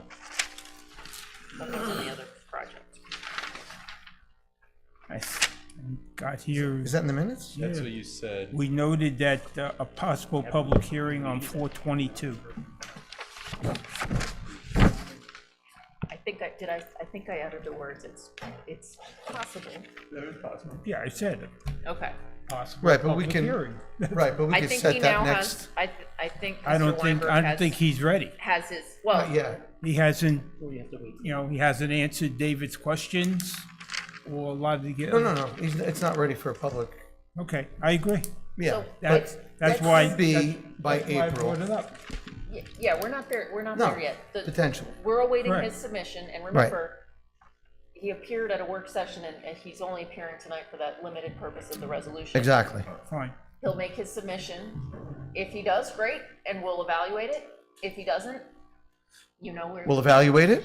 That was any other project. I got here, Is that in the minutes? That's what you said. we noted that a possible public hearing on 4/22. I think I think I uttered the words, it's possible. That is possible. Yeah, I said it. Okay. Possible Right, but we public can, hearing. right, but we I can think set he that now next. has, I think I Mr. don't Weinberg think he's ready. has his, well, Yeah, He hasn't, We have to wait. you know, he hasn't answered David's questions or a lot of the. no, it's not ready for a public, Okay, I agree. yeah. So, That's, But that's let's why. be that's- by that's why I April. brought it up. yeah, we're not there No, yet. potentially. We're awaiting Right. his submission, and remember, he appeared at a work session, and he's only appearing tonight for that limited purpose of the resolution. Exactly. Fine. He'll make his submission. If he does, great, and we'll evaluate it. If he doesn't, you know, we're, We'll evaluate it.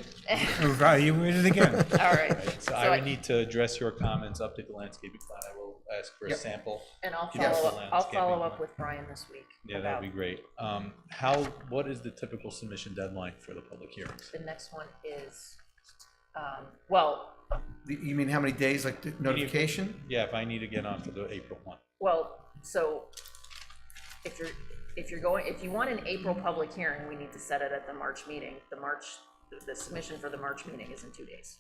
Evaluate it again. all right. So I would need to address your comments, update the landscaping plan. I will ask for a Yep. sample. And I'll Yes. follow up, I'll follow Landscaping. up with Brian this week. Yeah, that'd be about- great. What is the typical submission deadline for the public hearings? The next one is, well, You mean how many days, like the notification? Yeah, if I need to get on for the April one. so if you want an April public hearing, we need to set it at the March meeting. The submission for the March meeting is in 2 days.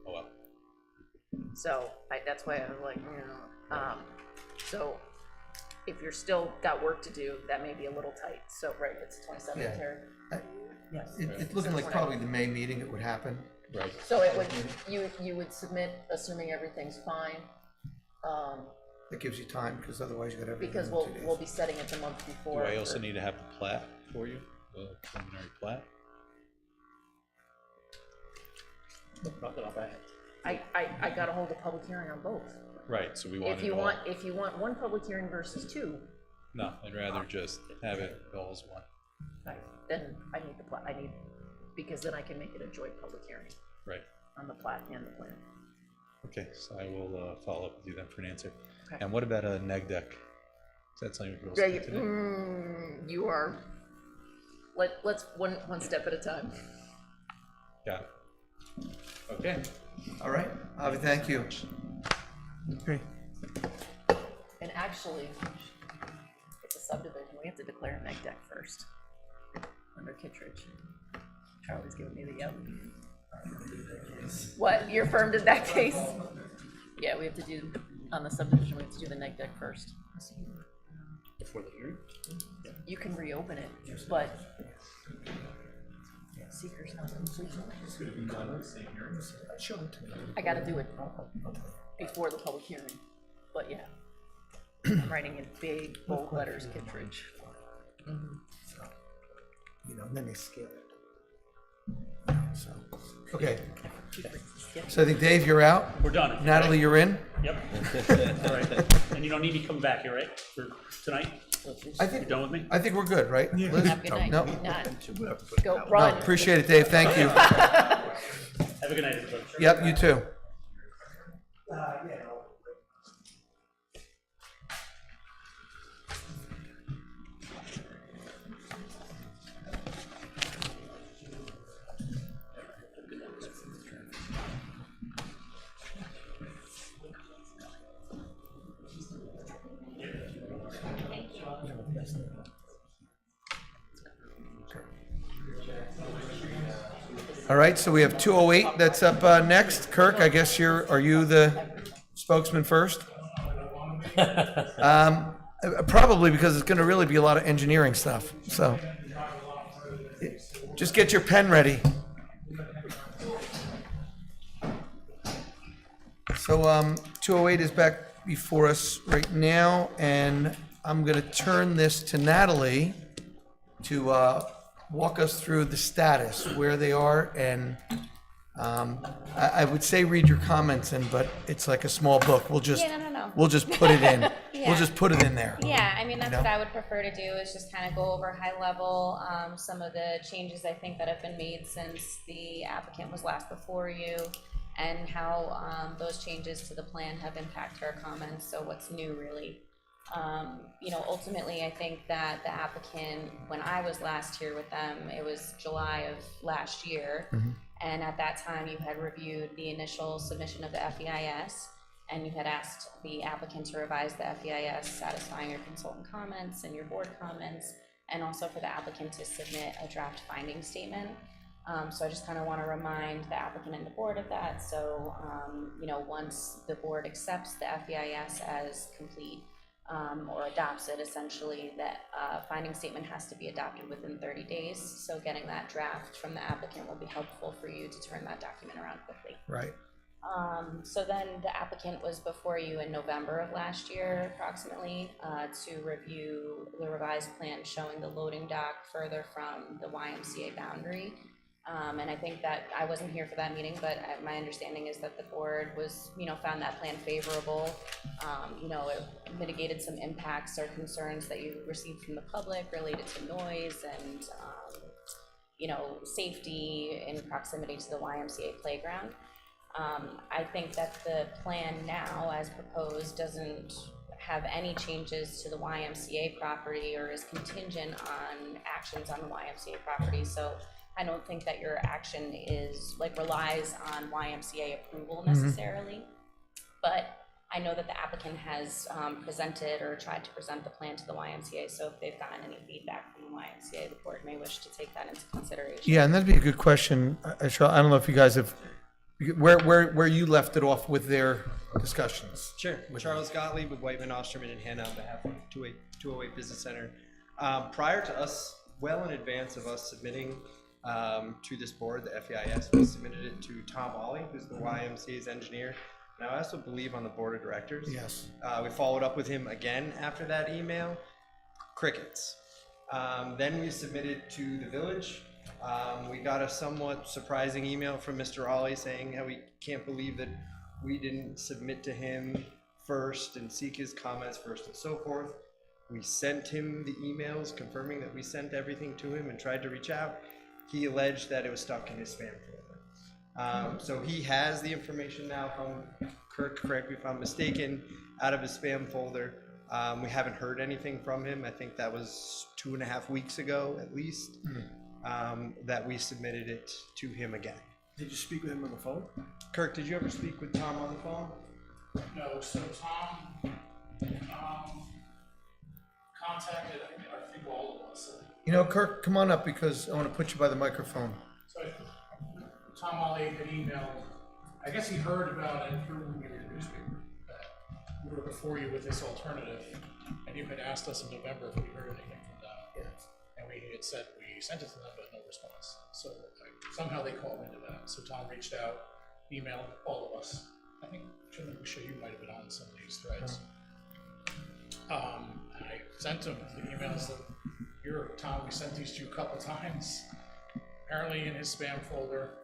Oh, well. So that's why I was like, so if you're still got work to do, that may be a little tight. So, right, it's 27th, Yeah. Terry? Yes. It's looking like probably the May meeting it would happen. Right. So it would, you would submit, assuming everything's fine, That gives you time, because otherwise you got everything because in 2 days. we'll be setting it the month Do before. I also need to have the plat for you, the preliminary plat? Not that I'll buy it. I got a hold of public hearing on both. Right, so we want If it you all. want one public hearing versus two, No, I'd rather just have it all as one. then I need because then I can make it a joint public hearing Right. on the plat and the plan. Okay, so I will follow up with you then for an answer. Okay. And what about a neg deck? Is that something we can Yeah, also do today? you are, let's one step at a time. Got it. Okay. All right, Avi, thank you. Okay. And actually, it's a subdivision, we have to declare a neg deck first, under Kittredge. Charlie's giving me the yep. What, your firm did that case? Yeah, we have to do, on the subdivision, we have to do the neg deck first. Before the hearing? You can reopen it, but seeker's not complete. I gotta do it before the public hearing, but yeah. I'm writing in big bold letters, Kittredge. You know, and then they scale it. So, okay. So I think, Dave, you're out. We're done. Natalie, you're in. Yep. All right. And you don't need me coming back here, right, for tonight? I You're think, done with me? I think we're good, right? Liz? Have a good night. No, Not. Go, no, run. appreciate it, Dave, thank you. Have a good night, everybody. Yep, you too. All right, so we have 208 that's up next. Kirk, I guess are you the spokesman first? Probably, because it's gonna really be a lot of engineering stuff, so. Just get your pen ready. So, 208 is back before us right now, and I'm gonna turn this to Natalie to, walk us through the status, where they are, and, I would say read your comments in, but it's like a small book. We'll just, Yeah, no. we'll just put it in. We'll Yeah. just put it in there. Yeah, I mean, that's know? what I would prefer to do, is just kind of go over high level, some of the changes I think that have been made since the applicant was last before you, and how those changes to the plan have impacted our comments, so what's new really. You know, ultimately, I think that the applicant, when I was last here with them, it was July of last year, and at that time, you had reviewed the initial submission of the FEIS, and you had asked the applicant to revise the FEIS, satisfying your consultant comments and your board comments, and also for the applicant to submit a draft finding statement. So I just kind of want to remind the applicant and the board of that. So, you know, once the board accepts the FEIS as complete, or adopts it, essentially, that finding statement has to be adopted within 30 days. So getting that draft from the applicant will be helpful for you to turn that document around quickly. Right. So then the applicant was before you in November of last year, approximately, to review the revised plan showing the loading dock further from the YMCA boundary. And I think that, I wasn't here for that meeting, but my understanding is that the board was, you know, found that plan favorable. You know, it mitigated some impacts or concerns that you received from the public related to noise and, you know, safety in proximity to the YMCA playground. I think that the plan now, as proposed, doesn't have any changes to the YMCA property or is contingent on actions on the YMCA property. So I don't think that your action is, like, relies on YMCA approval necessarily. But I know that the applicant has presented or tried to present the plan to the YMCA, so if they've gotten any feedback from the YMCA, the board may wish to take that into consideration. Yeah, and that'd be a good question. I don't know if you guys have, where you left it off with their discussions. Sure. Charles Gottlieb with Whiteman, Osterman, and Hannah on behalf of 208 Business Center. Prior to us, well in advance of us submitting to this board, the FEIS, we submitted it to Tom Ollie, who's the YMCA's engineer. And I also believe on the board of directors. Yes. We followed up with him again after that email. Crickets. Then we submitted to the village. We got a somewhat surprising email from Mr. Ollie saying how we can't believe that we didn't submit to him first and seek his comments first and so forth. We sent him the emails confirming that we sent everything to him and tried to reach out. He alleged that it was stuck in his spam folder. So he has the information now from Kirk, correct me if I'm mistaken, out of his spam folder. We haven't heard anything from him. I think that was 2.5 weeks ago at least, that we submitted it to him again. Did you speak with him on the phone? Kirk, did you ever speak with Tom on the phone? No, so Tom contacted, I think all of us. You know, Kirk, come on up because I want to put you by the microphone. So Tom Ollie had emailed, I guess he heard about it through your newspaper, that we were before you with this alternative, and you had asked us in November if we heard anything from them. Yes. And we had said we sent it to them, but no response. So somehow they called into that. So Tom reached out, emailed all of us. I think, Jim, I'm sure you might have been on some of these threads. I sent him the emails that, here, Tom, we sent these to you a couple times. Apparently in his spam folder,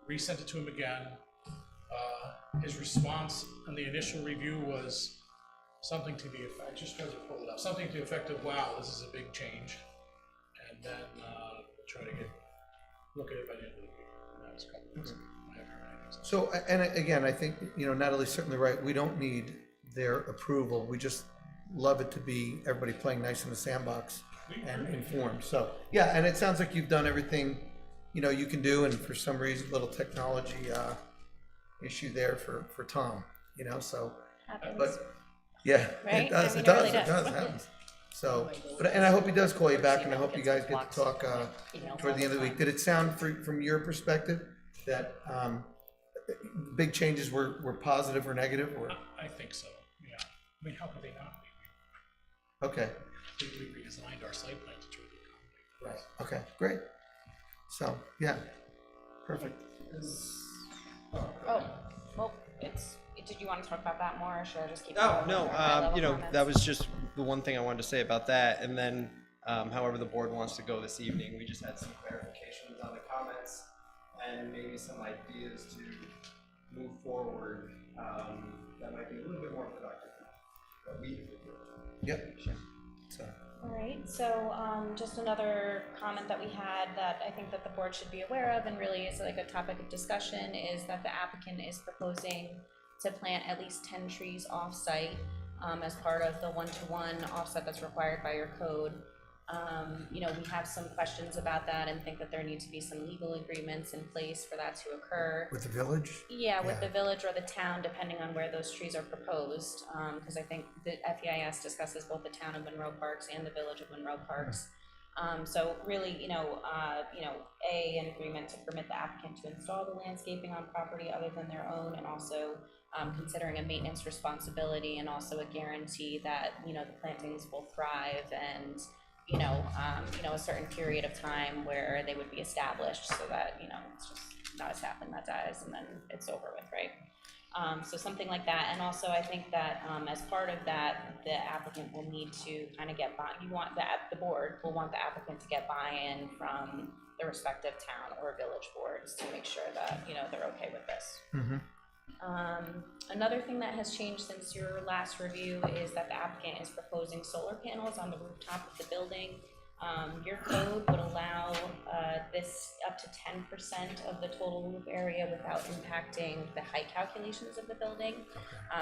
resent it to him again. His response on the initial review was something to the effect, I just tried to pull it up, something to the effect of, wow, this is a big change. And then we'll try to look at it by the end of the week. And that was a couple weeks ago. I haven't heard anything since. So, and again, I think, you know, Natalie's certainly right. We don't need their approval. We just love it to be everybody playing nice in the sandbox and informed. So, yeah, and it sounds like you've done everything, you know, you can do, and for some reason, little technology issue there for Tom, you know, so. Happens. But, yeah, Right? it does, I mean, it does, really it does, it happens. So, but, and I hope he does call you back, and I hope you guys get to talk toward the end of the week. Did it sound, from your perspective, that big changes were positive or negative, or? I think so, yeah. I mean, how could they not be? Okay, We redesigned our site plan to try to accommodate. right, okay, great. So, yeah, perfect. Oh, well, did you want to talk about that more, or should I just keep? Oh, going no, with our high-level you know, comments? that was just the one thing I wanted to say about that, and then, however the board wants to go this evening, we just had some clarifications on the comments, and maybe some ideas to move forward, that might be a little bit more productive than what we did. Yep, so, All right, so just another comment that we had that I think that the board should be aware of and really is like a topic of discussion is that the applicant is proposing to plant at least 10 trees off-site as part of the 1-to-1 offset that's required by your code. You know, we have some questions about that and think that there need to be some legal agreements in place for that to occur. with the village? Yeah, with the village or the town, depending on where those trees are proposed, because I think the FEIS discusses both the town of Monroe Parks and the village of Monroe Parks. So really, an agreement to permit the applicant to install the landscaping on property other than their own, and also considering a maintenance responsibility, and also a guarantee that, the plantings will thrive, and, a certain period of time where they would be established, so that, it's just not a sapling that dies and then it's over with, right? So something like that. And also I think that as part of that, the applicant will need to kind of get the board will want the applicant to get buy-in from the respective town or village boards to make sure that, they're okay with this. Another thing that has changed since your last review is that the applicant is proposing solar panels on the rooftop of the building. Your code would allow this up to 10% of the total roof area without impacting the height calculations of the building.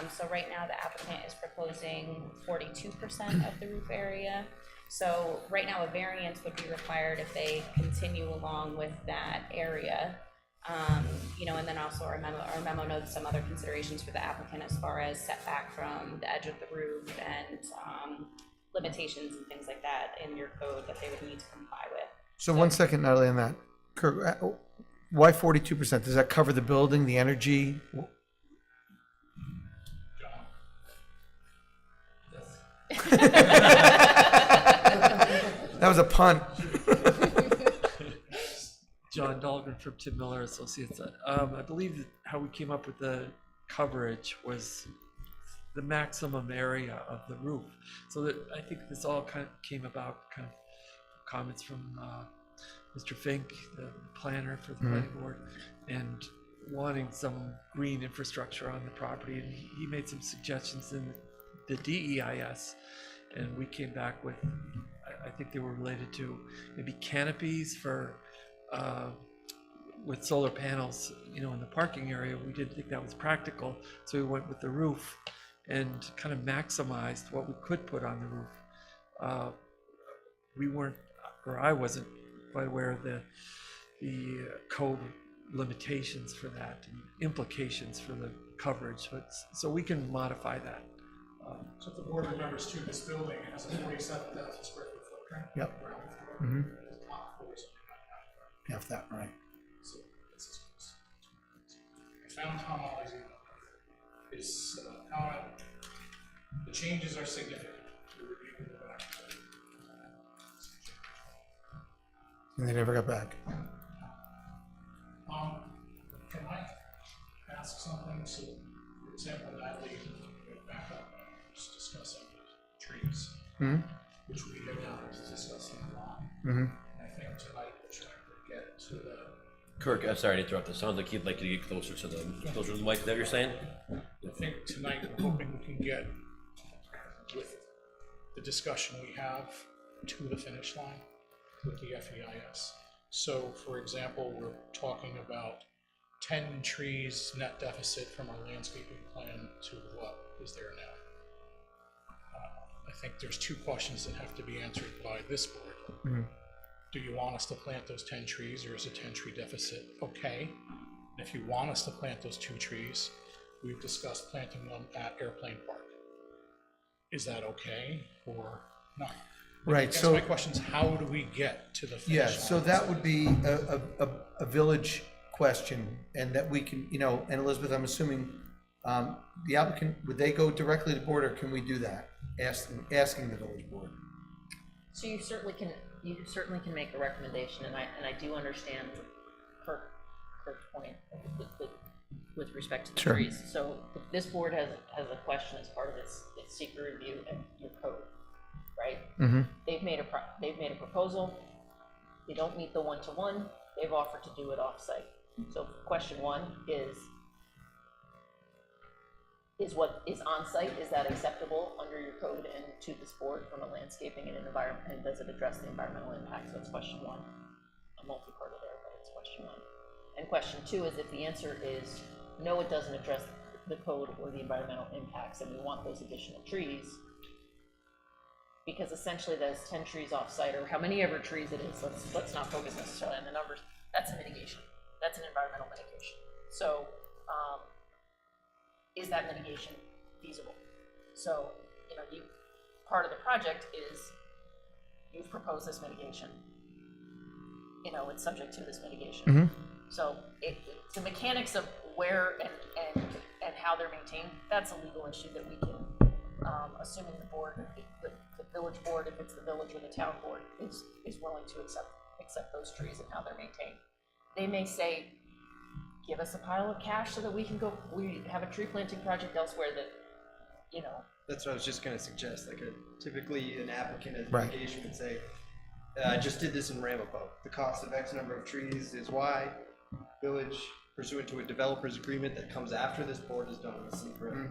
So right now the applicant is proposing 42% of the roof area. So right now a variance would be required if they continue along with that area. And then also our memo notes some other considerations for the applicant as far as setback from the edge of the roof and limitations and things like that in your code that they would need to comply with. So 1 second, Natalie, on that. Kirk, why 42%? Does that cover the building, the energy? That was a punt. John Dahlgren from Tim Miller Associates. I believe that how we came up with the coverage was the maximum area of the roof. So that I think this all kind of came about kind of comments from Mr. Fink, the planner for the planning board, and wanting some green infrastructure on the property. And he made some suggestions in the DEIS, and we came back with, I think they were related to maybe canopies for with solar panels, in the parking area. We didn't think that was practical, so we went with the roof and kind of maximized what we could put on the roof. We weren't, or I wasn't quite aware of the code limitations for that and implications for the coverage, so we can modify that. So if the board remembers too, this building has a 47,000 square foot footprint. Yep. Ground floor. Mhm. The top floor is only 9,900. Half that, right. So this is close. I found Tom Ollie's email. His comment, the changes are significant. We reviewed the back. And they never got back. Can I ask something? So, for example, Natalie, back up, just discussing the trees, which we have not discussed a lot. And I think tonight we're trying to get to the. Kirk, I'm sorry to interrupt. It sounds like you'd like to get closer to the mic. Is that what you're saying? I think tonight we're hoping we can get with the discussion we have to the finish line with the FEIS. So, for example, we're talking about 10 trees net deficit from our landscaping plan to what is there now. I think there's two questions that have to be answered by this board. Do you want us to plant those 10 trees, or is a 10 tree deficit okay? And if you want us to plant those 2 trees, we've discussed planting them at Airplane Park. Is that okay or not? Right, I guess so. my question is, how do we get to the finish Yeah, line? so that would be a village question, and that we can, and Elizabeth, I'm assuming, the applicant, would they go directly to the board, or can we do that? Asking the village board? So you certainly can make a recommendation, and I do understand Kirk's point with respect to the Sure. trees. So if this board has a question as part of its secret review and your code, right? They've made a proposal. They don't meet the 1-to-1. They've offered to do it off-site. So question 1 is what is on-site, is that acceptable under your code and to this board from a landscaping and an environment, and does it address the environmental impact? So that's question 1. A multi-parted there, but it's question 1. And question 2 is if the answer is no, it doesn't address the code or the environmental impacts, and we want those additional trees, because essentially those 10 trees off-site, or how many ever trees it is, let's not focus necessarily on the numbers, that's a mitigation. That's an environmental mitigation. So, is that mitigation feasible? So, part of the project is you've proposed this mitigation. You know, it's subject to this mitigation. Mhm. So the mechanics of where and how they're maintained, that's a legal issue that we can, assuming the board, the village board, if it's the village or the town board, is willing to accept those trees and how they're maintained. They may say, give us a pile of cash so that we can go, we have a tree planting project elsewhere that, you know. That's what I was just gonna suggest, like typically an applicant as Right. mitigation would say, I just did this in Ramapo. The cost of X number of trees is Y. Village pursuant to a developer's agreement that comes after this board is done with secret.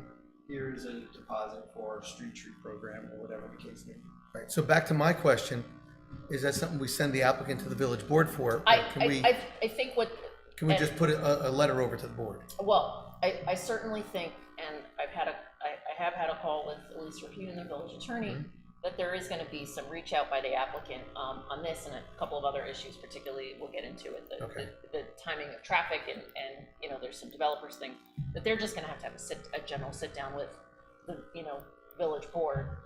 Here's a deposit for street tree program or whatever the case may be. Right, so back to my question, is that something we send the applicant to the village board for? Or I think what. Can we and- just put a letter over to the board? Well, I certainly think, and I have had a call with Elise Rapute and the village attorney, that there is gonna be some reach out by the applicant, on this and a couple of other issues, particularly, we'll get into it, the timing of traffic and, you know, there's some developers thing, that they're just gonna have to have a general sit down with the, you know, village board,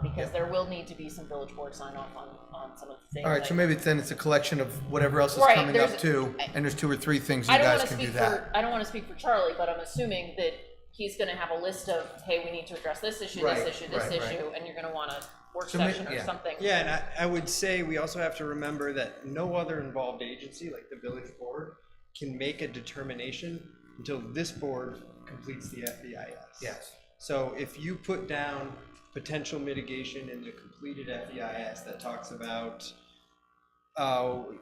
because there will need to be some village board sign off on some of the things. All right, so maybe then it's a collection of whatever else is Right, coming there's- up too, and there's 2 or 3 things you I don't guys wanna can do speak that. I don't wanna speak for Charlie, but I'm assuming that he's gonna have a list of, hey, we need to address this issue, Right, this issue, this right, issue, and you're gonna want a work So session or yeah. something. Yeah, and I would say we also have to remember that no other involved agency, like the village board, can make a determination until this board completes the FEIS. Yes. So if you put down potential mitigation in the completed FEIS that talks about,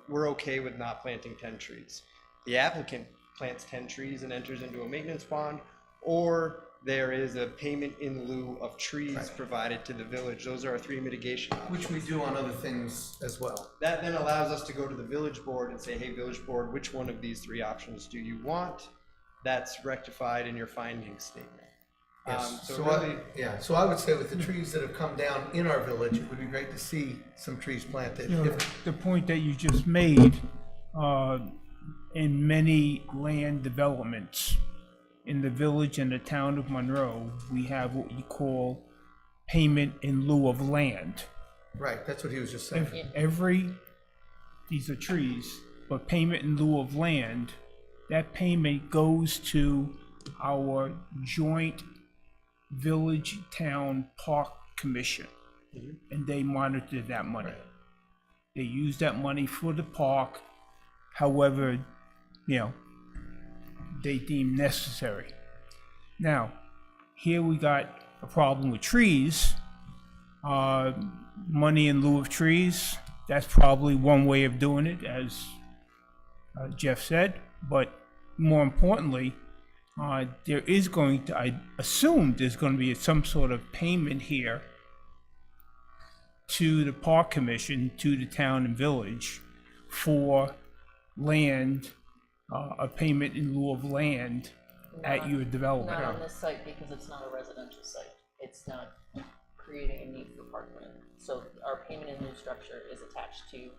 we're okay with not planting 10 trees. The applicant plants 10 trees and enters into a maintenance bond, or there is a payment in lieu of trees provided to the village. Those are our 3 mitigation options. Which we do on other things as well. That then allows us to go to the village board and say, hey, village board, which one of these 3 options do you want? That's rectified in your findings statement. Yes, So so really, so I would say with the trees that have come down in our village, it would be great to see some trees planted. You know, If- the point that you just made, in many land developments in the village and the town of Monroe, we have what you call payment in lieu of land. Right, that's what he was just saying. These are trees, but payment in lieu of land, that payment goes to our joint village town park commission, and they monitor that money. They use that money for the park, however, you know, they deem necessary. Now, here we got a problem with trees. Money in lieu of trees, that's probably one way of doing it, as Jeff said, but more importantly, there is going to, I assume there's going to be some sort of payment here to the park commission, to the town and village for land, a payment in lieu of land at your development. Not on this site because it's not a residential site. It's not creating a need for parkland. So our payment in lieu structure is attached to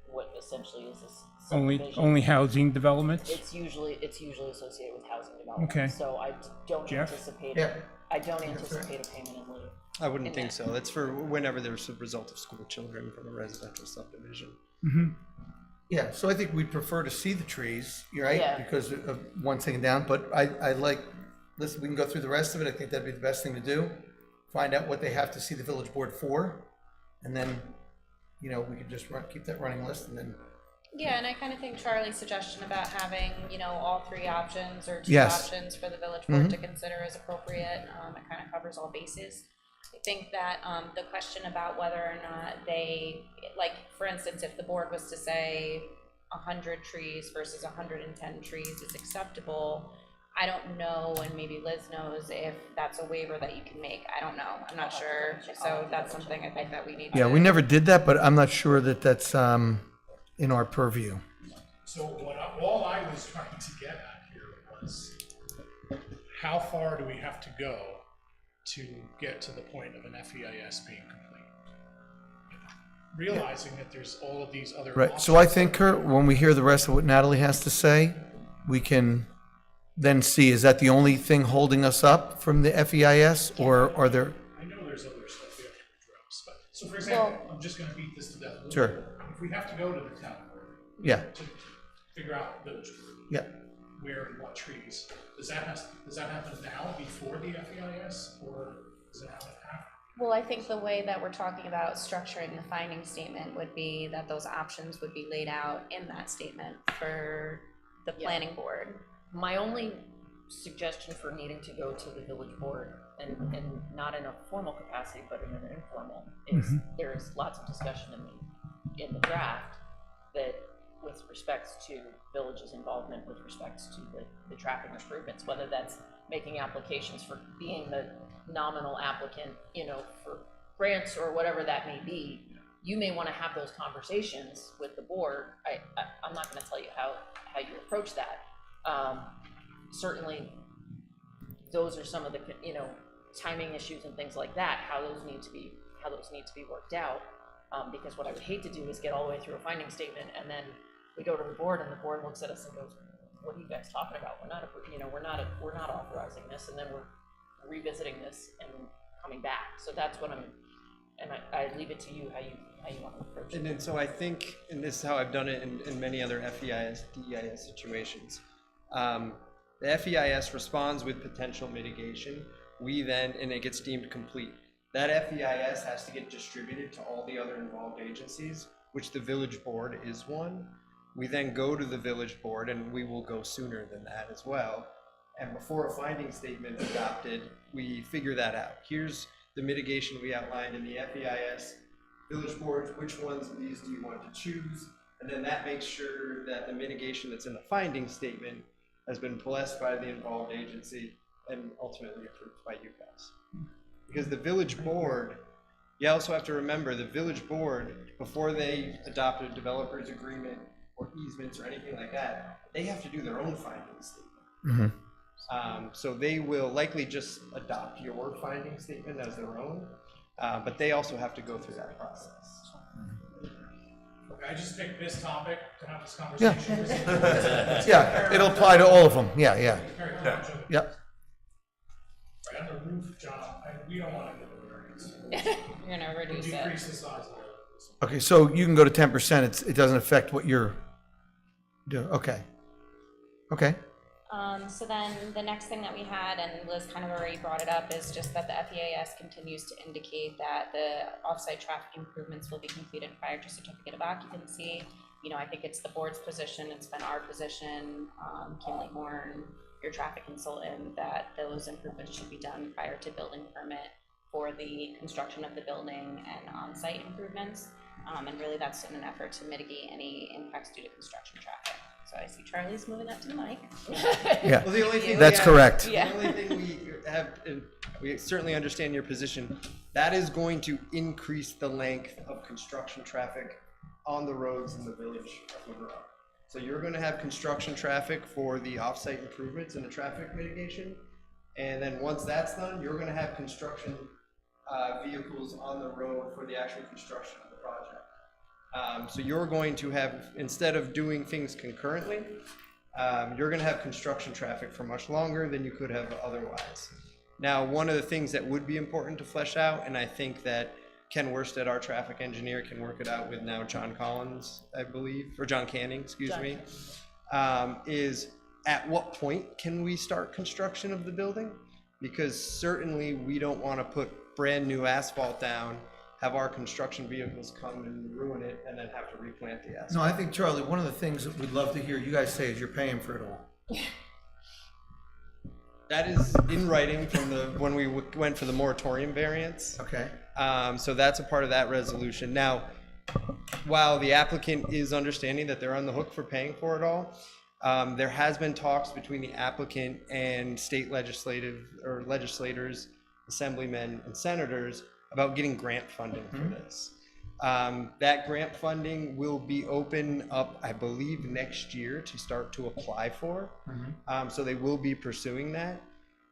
what essentially is this subdivision. Only housing developments? It's usually associated with housing development. Okay. So I don't Jeff? anticipate, Yeah. I don't anticipate a payment in lieu. I wouldn't in think that. so. That's for whenever there's a result of school children from a residential subdivision. Yeah, so I think we'd prefer to see the trees, you're right, Yeah. because of one taken down, but I like, listen, we can go through the rest of it, I think that'd be the best thing to do. Find out what they have to see the village board for, and then, you know, we could just keep that running list, and then, Yeah, and I kind of think Charlie's suggestion about having, you know, all 3 options or 2 Yes. options for the village board to consider is appropriate. It kind of covers all bases. I think that the question about whether or not they, like, for instance, if the board was to say 100 trees versus 110 trees is acceptable, I don't know, and maybe Liz knows if that's a waiver that you can make. I don't know. I'm not sure. So that's something I think that we need to. yeah, we never did that, but I'm not sure that that's, in our purview. So all I was trying to get at here was, how far do we have to go to get to the point of an FEIS being complete? Realizing that there's all of these other Right, so I think, Kurt, when we hear the rest of what Natalie has to say, we can then see, is that the only thing holding us up from the FEIS, or are there? I know there's other stuff we have to address, but So for example, I'm just gonna beat this to death. Sure. If we have to go to the town board Yeah, to figure out village yeah. where and what trees, does that happen now before the FEIS, or does it happen after? Well, I think the way that we're talking about structuring the finding statement would be that those options would be laid out in that statement for the planning board. My only suggestion for needing to go to the village board, and not in a formal capacity, but in an informal, is there's lots of discussion in the draft that with respects to village's involvement with respects to the traffic improvements, whether that's making applications for being the nominal applicant, you know, for grants or whatever that may be. You may want to have those conversations with the board. I'm not going to tell you how you approach that. Certainly, those are some of the, you know, timing issues and things like that. How those need to be worked out. Because what I would hate to do is get all the way through a finding statement and then we go to the board and the board looks at us and goes, "What are you guys talking about? We're not authorizing this," and then we're revisiting this and coming back. So that's what I leave it to you how you want to approach it. And then, so I think, and this is how I've done it in many other FEIS, DEIS situations. The FEIS responds with potential mitigation. We then, and it gets deemed complete. That FEIS has to get distributed to all the other involved agencies, which the village board is one. We then go to the village board, and we will go sooner than that as well. And before a finding statement is adopted, we figure that out. Here's the mitigation we outlined in the FEIS. Village boards, which ones of these do you want to choose? And then that makes sure that the mitigation that's in the finding statement has been blessed by the involved agency and ultimately approved by you guys. Because the village board, you also have to remember the village board, before they adopt a developer's agreement or easements or anything like that, they have to do their own finding statement. So they will likely just adopt your finding statement as their own, but they also have to go through that process. Okay, I just picked this topic to have this conversation. Yeah, it'll apply to all of them. Yeah. Yep. Right, on the roof, John, we don't want to give a variance. You're gonna reduce it. Decrease the size of it. Okay, so you can go to 10%. It doesn't affect what you're doing. Okay. So then the next thing that we had, and Liz kind of already brought it up, is just that the FEIS continues to indicate that the offsite traffic improvements will be completed prior to certificate of occupancy. You know, I think it's the board's position, it's been our position, Kinley Horn, your traffic consultant, that those improvements should be done prior to building permit for the construction of the building and on-site improvements. And really that's in an effort to mitigate any impacts due to construction traffic. So I see Charlie's moving up to the mic. Yeah, Well, the only thing that's correct. The only thing we have, and we certainly understand your position, that is going to increase the length of construction traffic on the roads in the village of Monroe. So you're going to have construction traffic for the off-site improvements and the traffic mitigation. And then once that's done, you're going to have construction vehicles on the road for the actual construction of the project. So you're going to have, instead of doing things concurrently, you're going to have construction traffic for much longer than you could have otherwise. Now, one of the things that would be important to flesh out, and I think that Ken Worsted, our traffic engineer, can work it out with now John Collins, I believe, or John Canning, excuse me, is at what point can we start construction of the building? Because certainly we don't want to put brand new asphalt down, have our construction vehicles come and ruin it, and then have to replant the asphalt. No, I think, Charlie, one of the things that we'd love to hear you guys say is you're paying for it all. That is in writing from when we went for the moratorium variance. Okay. So that's a part of that resolution. Now, while the applicant is understanding that they're on the hook for paying for it all, there has been talks between the applicant and state legislators, assemblymen, and senators about getting grant funding for this. That grant funding will be open up, I believe, next year to start to apply for. So they will be pursuing that.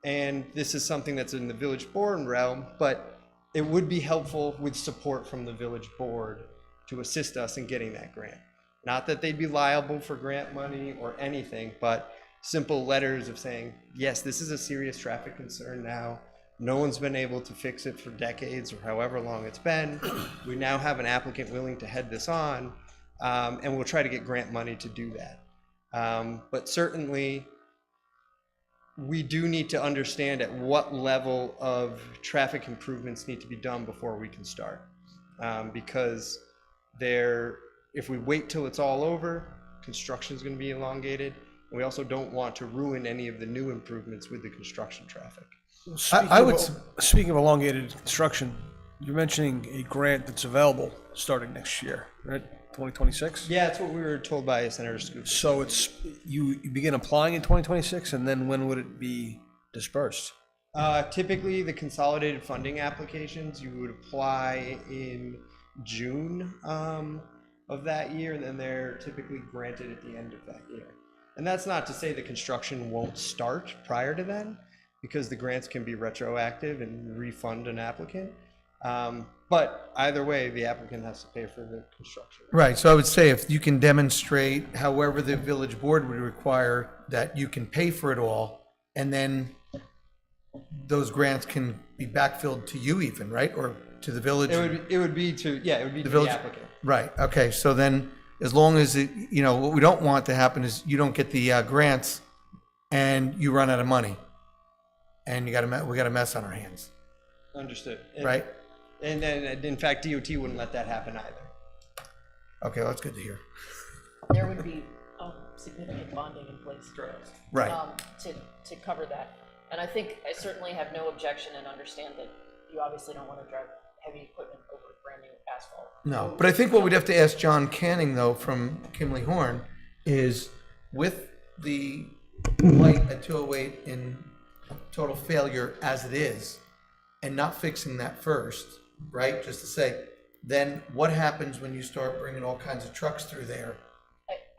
And this is something that's in the village board realm, but it would be helpful with support from the village board to assist us in getting that grant. Not that they'd be liable for grant money or anything, but simple letters of saying, yes, this is a serious traffic concern now. No one's been able to fix it for decades or however long it's been. We now have an applicant willing to head this on, and we'll try to get grant money to do that. But certainly, we do need to understand at what level of traffic improvements need to be done before we can start. Because if we wait till it's all over, construction's gonna be elongated. And we also don't want to ruin any of the new improvements with the construction traffic. Speaking of elongated construction, you're mentioning a grant that's available starting next year, right? 2026? Yeah, that's what we were told by Senator Scoop. So it's, you begin applying in 2026, and then when would it be dispersed? Typically, the consolidated funding applications, you would apply in June of that year, and then they're typically granted at the end of that year. And that's not to say the construction won't start prior to then, because the grants can be retroactive and refund an applicant. But either way, the applicant has to pay for the construction. Right, so I would say if you can demonstrate, however the village board would require, that you can pay for it all, and then those grants can be backfilled to you even, right? Or to the village? It would be to the village applicant. Right, okay, so then, as long as it, what we don't want to happen is you don't get the grants and you run out of money. And we got a mess on our hands. Understood. Right? And then, in fact, DOT wouldn't let that happen either. Okay, well, that's good to hear. There would be significant bonding in place. Right. To cover that. And I think I certainly have no objection and understand that you obviously don't want to drive heavy equipment over brand new asphalt. No, but I think what we'd have to ask John Canning, though, from Kimley Horn, is with the light at 208 in total failure as it is, and not fixing that first, right? Just to say, then what happens when you start bringing all kinds of trucks through there?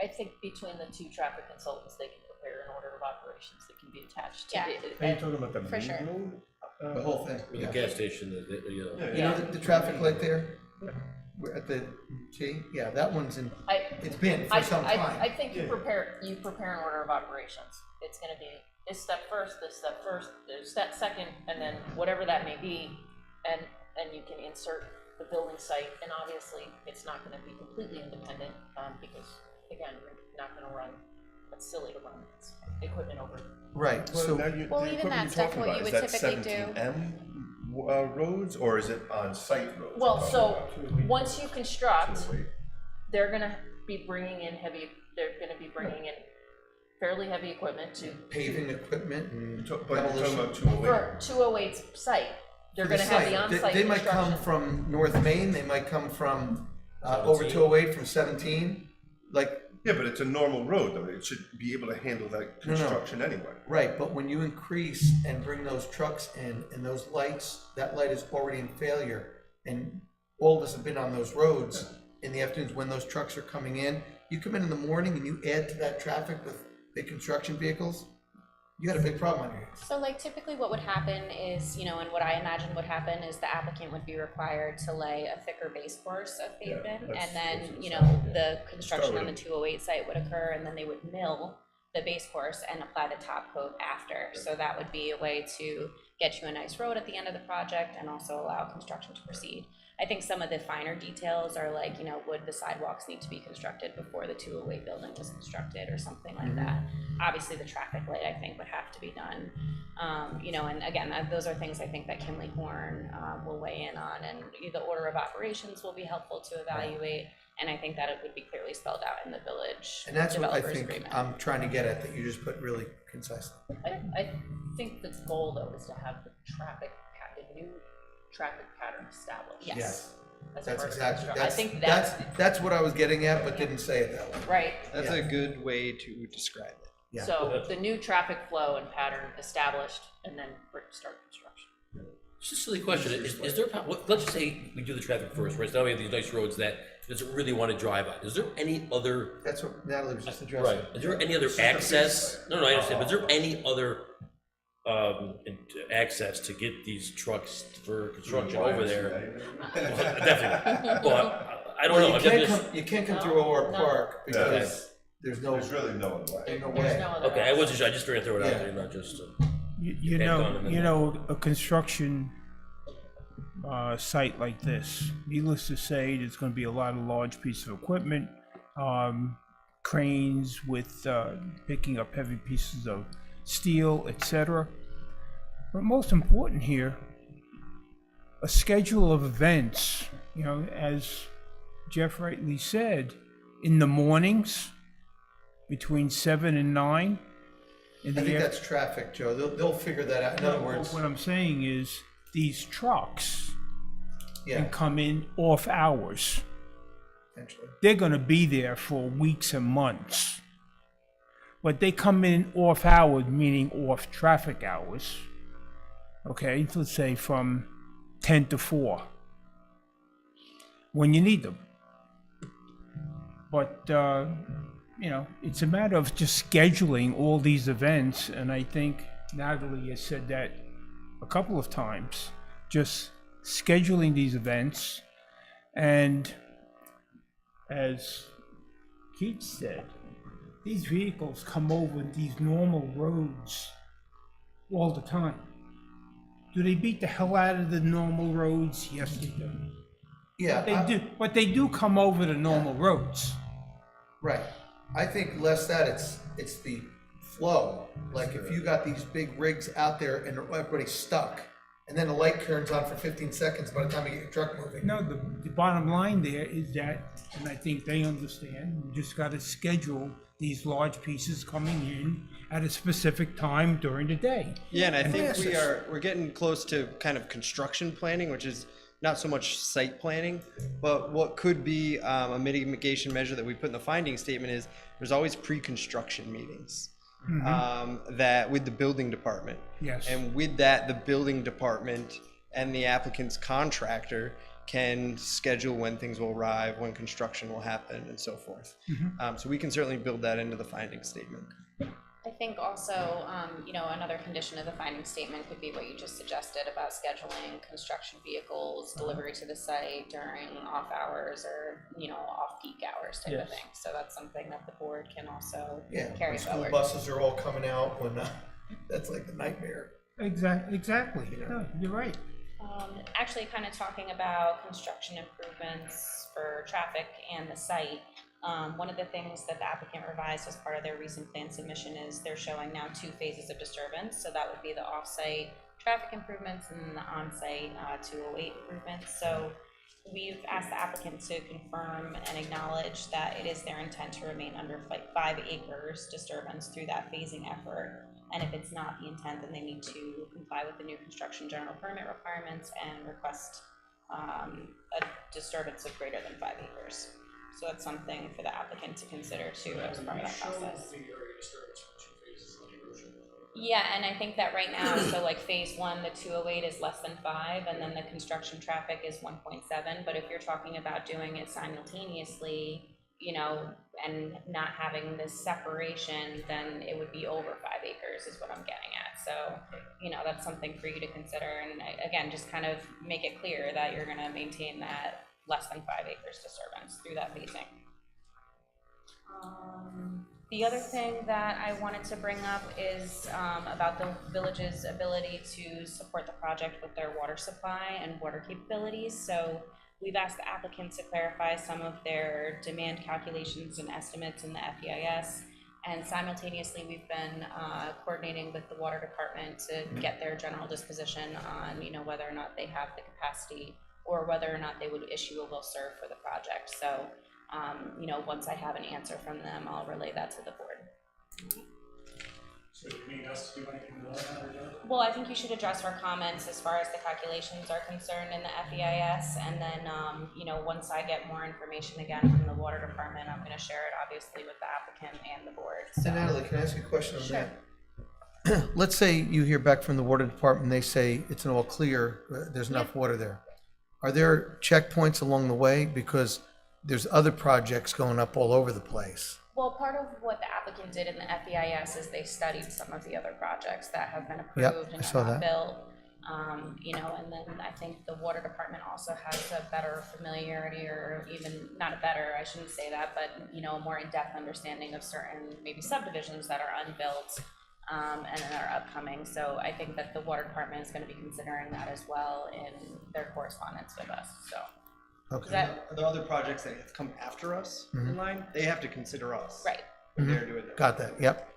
I think between the two traffic consultants, they can prepare an order of operations that can be attached to Yeah. Are you talking about the For main sure. road? The whole thing. The gas station, You know the traffic light there? We're at the T? Yeah, that one's in, it's been for some time. I think you prepare an order of operations. It's gonna be this step first, there's step second, and then whatever that may be, and you can insert the building site, and obviously, it's not gonna be completely independent, because, again, we're not gonna run, it's silly to run equipment over. Right, so, Well, even that stuff, what you would typically do. 17M roads, or is it on site roads? Well, so, once you construct, they're gonna be bringing in fairly heavy equipment to. paving equipment and But you're talking demolition. about 208. For 208's site, they're For the gonna have the site. on-site They might come construction. from North Main, they might come from over 208 from 17, like, Yeah, but it's a normal road, though. It should be able to handle that construction anyway. right, but when you increase and bring those trucks in and those lights, that light is already in failure. And all of us have been on those roads in the afternoons when those trucks are coming in. You come in the morning and you add to that traffic with big construction vehicles, you got a big problem on your hands. So like typically what would happen is, and what I imagine would happen is the applicant would be required to lay a thicker base course of pavement, and then, the construction on the 208 site would occur, and then they would mill the base course and apply the top coat after. So that would be a way to get you a nice road at the end of the project and also allow construction to proceed. I think some of the finer details are like, would the sidewalks need to be constructed before the 208 building was constructed or something like that. Obviously, the traffic light, I think, would have to be done. And again, those are things I think that Kimley Horn will weigh in on, and the order of operations will be helpful to evaluate. And I think that it would be clearly spelled out in the village And that's what I developers think agreement. I'm trying to get at, that you just put really concisely. I think the goal, though, is to have the new traffic pattern established. Yes. As That's part of exactly, construction. I think that's what I was getting at, but didn't say it that way. right. That's a good way to describe it. Yeah. So the new traffic flow and pattern established, and then start construction. It's just a silly question. Is there, let's just say we do the traffic first, right? So now we have these nice roads that doesn't really want to drive on. Is there any other? That's what Natalie was just addressing. Right. Is there any other access? No, I understand. But is there any other access to get these trucks for construction over there? Definitely. Well, I don't know. You can't come through OR Park because there's There's really no way. no There's way. no other Okay, I access. wasn't sure. I just figured I'd throw it out Yeah. there, not just. You Depends on know, them. you know, a construction site like this, needless to say, there's gonna be a lot of large pieces of equipment, cranes with picking up heavy pieces of steel, etc. But most important here, a schedule of events, you know, as Jeff rightly said, in the mornings between 7 and 9. In I the think af- that's traffic, Joe. They'll figure that out. In other No, words, what I'm saying is these trucks yeah, can come in off hours. potentially. They're gonna be there for weeks and months. But they come in off hours, meaning off traffic hours. Okay, let's say from 10 to 4. When you need them. But, you know, it's a matter of just scheduling all these events, and I think Natalie has said that a couple of times. Just scheduling these events, and as Keith said, these vehicles come over these normal roads all the time. Do they beat the hell out of the normal roads? Yes, they do. Yeah, But they do come over the normal roads. right. I think less that it's the flow. Like if you got these big rigs out there and everybody's stuck, and then the light turns on for 15 seconds by the time you get your truck moving. No, the bottom line there is that, and I think they understand, you just gotta schedule these large pieces coming in at a specific time during the day. Yeah, and I think Yes. we're getting close to kind of construction planning, which is not so much site planning, but what could be a mitigation measure that we put in the finding statement is there's always pre-construction meetings that with the building department. Yes. And with that, the building department and the applicant's contractor can schedule when things will arrive, when construction will happen, and so forth. So we can certainly build that into the finding statement. I think also, you know, another condition of the finding statement could be what you just suggested about scheduling construction vehicles, delivery to the site during off hours or, you know, off-peak hours type of Yes. thing. So that's something that the board can also Yeah, carry when school forward. buses are all coming out when that's like the nightmare. Exactly. No, you're right. Actually, kind of talking about construction improvements for traffic and the site, one of the things that the applicant revised as part of their recent plan submission is they're showing now 2 phases of disturbance. So that would be the off-site traffic improvements and then the on-site 208 improvements. So we've asked the applicant to confirm and acknowledge that it is their intent to remain under 5 acres disturbance through that phasing effort. And if it's not the intent, then they need to comply with the new construction general permit requirements and request a disturbance of greater than 5 acres. So that's something for the applicant to consider too as part of that process. Yeah, and I think that right now, so like phase 1, the 208 is less than 5, and then the construction traffic is 1.7. But if you're talking about doing it simultaneously, you know, and not having this separation, then it would be over 5 acres is what I'm getting at. So, you know, that's something for you to consider. And again, just kind of make it clear that you're gonna maintain that less than 5 acres disturbance through that phasing. The other thing that I wanted to bring up is about the village's ability to support the project with their water supply and water capabilities. So we've asked the applicants to clarify some of their demand calculations and estimates in the FEIS, and simultaneously we've been coordinating with the water department to get their general disposition on, you know, whether or not they have the capacity or whether or not they would issue a will serve for the project. So, you know, once I have an answer from them, I'll relay that to the board. So do you need us to do anything more on that? Well, I think you should address our comments as far as the calculations are concerned in the FEIS, and then, you know, once I get more information again from the water department, I'm gonna share it obviously with the applicant and the board, so. And Natalie, can I ask you a question on Sure. that? Let's say you hear back from the water department, they say it's an all clear, there's enough water there. Are there checkpoints along the way? Because there's other projects going up all over the place. Well, part of what the applicant did in the FEIS is they studied some of the other projects that have been Yep, approved I and saw are not that. built. You know, and then I think the water department also has a better familiarity, or even not a better, I shouldn't say that, but, you know, a more in-depth understanding of certain maybe subdivisions that are unbuilt. and are upcoming. So I think that the water department is gonna be considering that as well in their correspondence with us, so. Okay. Is that, The other projects that have come after us in line, they have to consider us. right, When they're doing that. Got that, yep.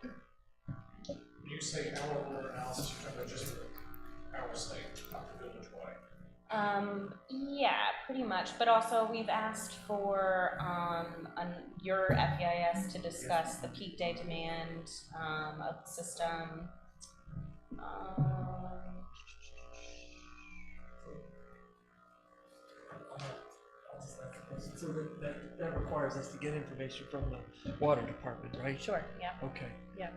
When you say our water analysis, you're talking about just for our site, not the village wide. yeah, pretty much, but also we've asked for, your FEIS to discuss the peak day demand, of the system. So that requires us to get information from the water department, right? Sure, yeah, Okay. yeah.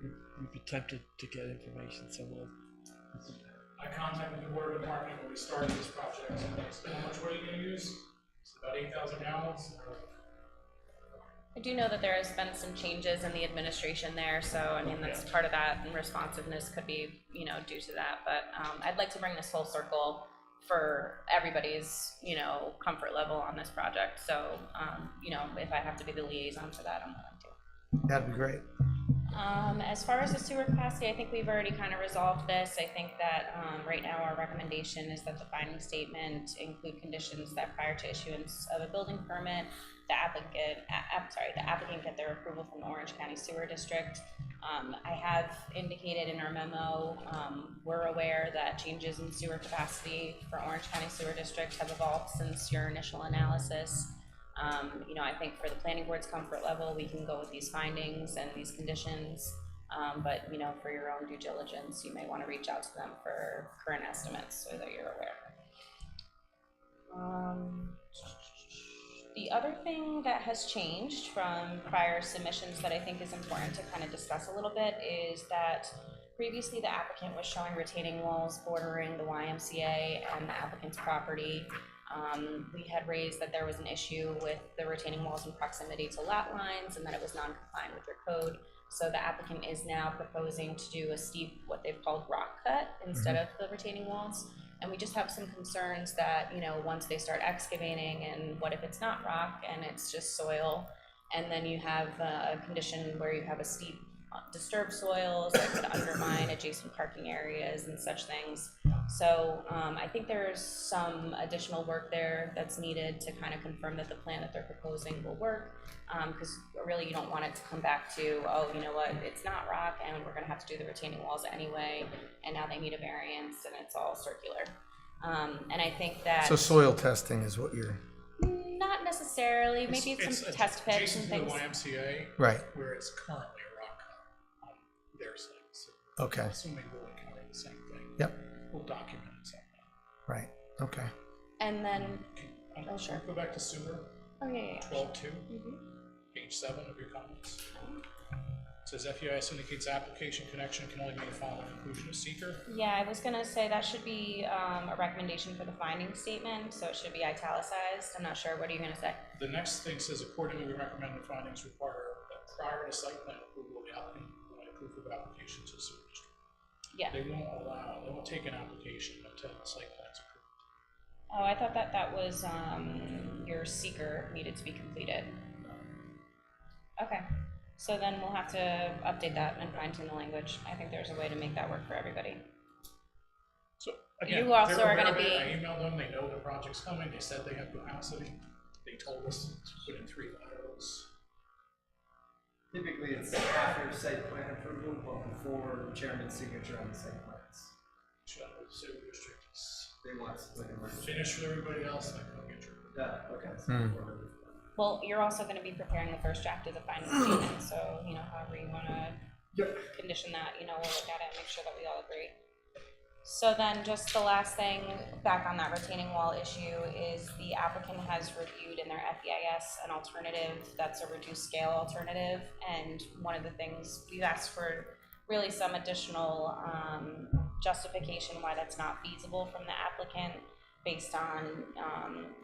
We've attempted to get information, so we'll. I contacted the water department when we started this project, and they said, how much water are you gonna use? It's about 8,000 gallons. I do know that there has been some changes in the administration there, so I mean, that's part of that, and responsiveness could be, you know, due to that, but, I'd like to bring this full circle for everybody's, you know, comfort level on this project, so, you know, if I have to be the liaison for that, I'm willing to. That'd be great. As far as the sewer capacity, I think we've already kind of resolved this. I think that right now our recommendation is that the finding statement include conditions that prior to issuance of a building permit, the applicant get their approval from the Orange County Sewer District. I have indicated in our memo, we're aware that changes in sewer capacity for Orange County Sewer District have evolved since your initial analysis. You know, I think for the planning board's comfort level, we can go with these findings and these conditions, but, you know, for your own due diligence, you may want to reach out to them for current estimates so that you're aware. The other thing that has changed from prior submissions that I think is important to kind of discuss a little bit is that previously the applicant was showing retaining walls bordering the YMCA and the applicant's property. We had raised that there was an issue with the retaining walls in proximity to lot lines and that it was non-compliant with your code. So the applicant is now proposing to do a steep, what they've called rock cut instead of the retaining walls. And we just have some concerns that, you know, once they start excavating, and what if it's not rock and it's just soil, and then you have a condition where you have a steep disturbed soils that could undermine adjacent parking areas and such things. So I think there's some additional work there that's needed to kind of confirm that the plan that they're proposing will work, because really you don't want it to come back to, oh, you know what, it's not rock and we're gonna have to do the retaining walls anyway, and now they need a variance and it's all circular. And I think that— So soil testing is what you're, Not necessarily, maybe it's some test pits and things. Adjacent to the YMCA. Right. Where it's currently a rock cut on their site. So okay, assuming we'll encounter the same thing. yep, We'll document it somehow. right, okay. And then, Oh, sure. Go back to sewer. oh yeah, yeah, 12.2, page 7 of your comments. It says FEIS indicates application connection can only be made following conclusion of seeker. yeah, I was gonna say that should be a recommendation for the finding statement, so it should be italicized. I'm not sure, what are you gonna say? The next thing says, accordingly, we recommend the findings require that prior to site plan approval, the applicant will approve of application to the sewer district. Yeah. They won't take an application until the site plan's approved. Oh, I thought that that was your seeker needed to be completed. Okay, so then we'll have to update that and fine tune the language. I think there's a way to make that work for everybody. So again, You also they're are gonna aware of it. be- I emailed them, they know the project's coming, they said they have capacity. They told us to put in 3 laterals. Typically, it's after site plan approval, but before the chairman's signature on the site plans. Should I the sewer district is They want split emergency. finished with everybody else, and I can get your. Yeah, okay. Well, you're also gonna be preparing the first draft of the finding statement, so, you know, however you wanna condition that, you know, we'll look at it and make sure that we all agree. So then, just the last thing, back on that retaining wall issue, is the applicant has reviewed in their FEIS an alternative that's a reduced scale alternative, and one of the things we've asked for really some additional justification why that's not feasible from the applicant, based on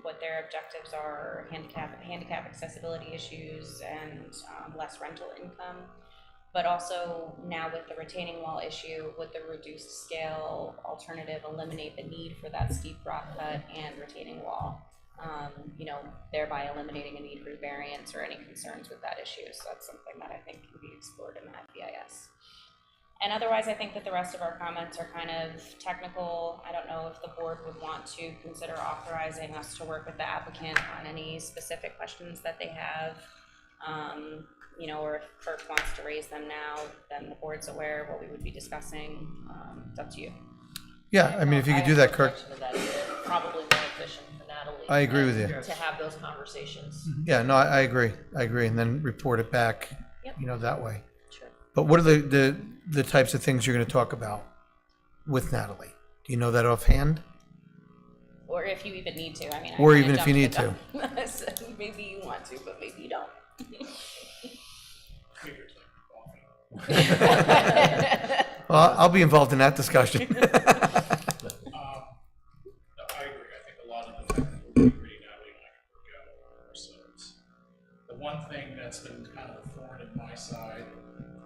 what their objectives are, handicap accessibility issues, and less rental income. But also now with the retaining wall issue, would the reduced scale alternative eliminate the need for that steep rock cut and retaining wall? You know, thereby eliminating a need for variance or any concerns with that issue. So that's something that I think can be explored in the FEIS. And otherwise, I think that the rest of our comments are kind of technical. I don't know if the board would want to consider authorizing us to work with the applicant on any specific questions that they have. You know, or if Kirk wants to raise them now, then the board's aware of what we would be discussing. It's up to you. Yeah, I mean, if you could do that, Kirk. Probably more efficient for Natalie. I agree with you. To have those conversations. Yeah, no, I agree. I agree. And then report it back, Yep. you know, that way. Sure. But what are the types of things you're going to talk about with Natalie? Do you know that offhand? Or if you even need to, I mean. Or even if you need to. So maybe you want to, but maybe you don't. Well, I'll be involved in that discussion. No, I agree. I think a lot of the technical degree Natalie and I can work out ourselves. The one thing that's been kind of a thorn in my side,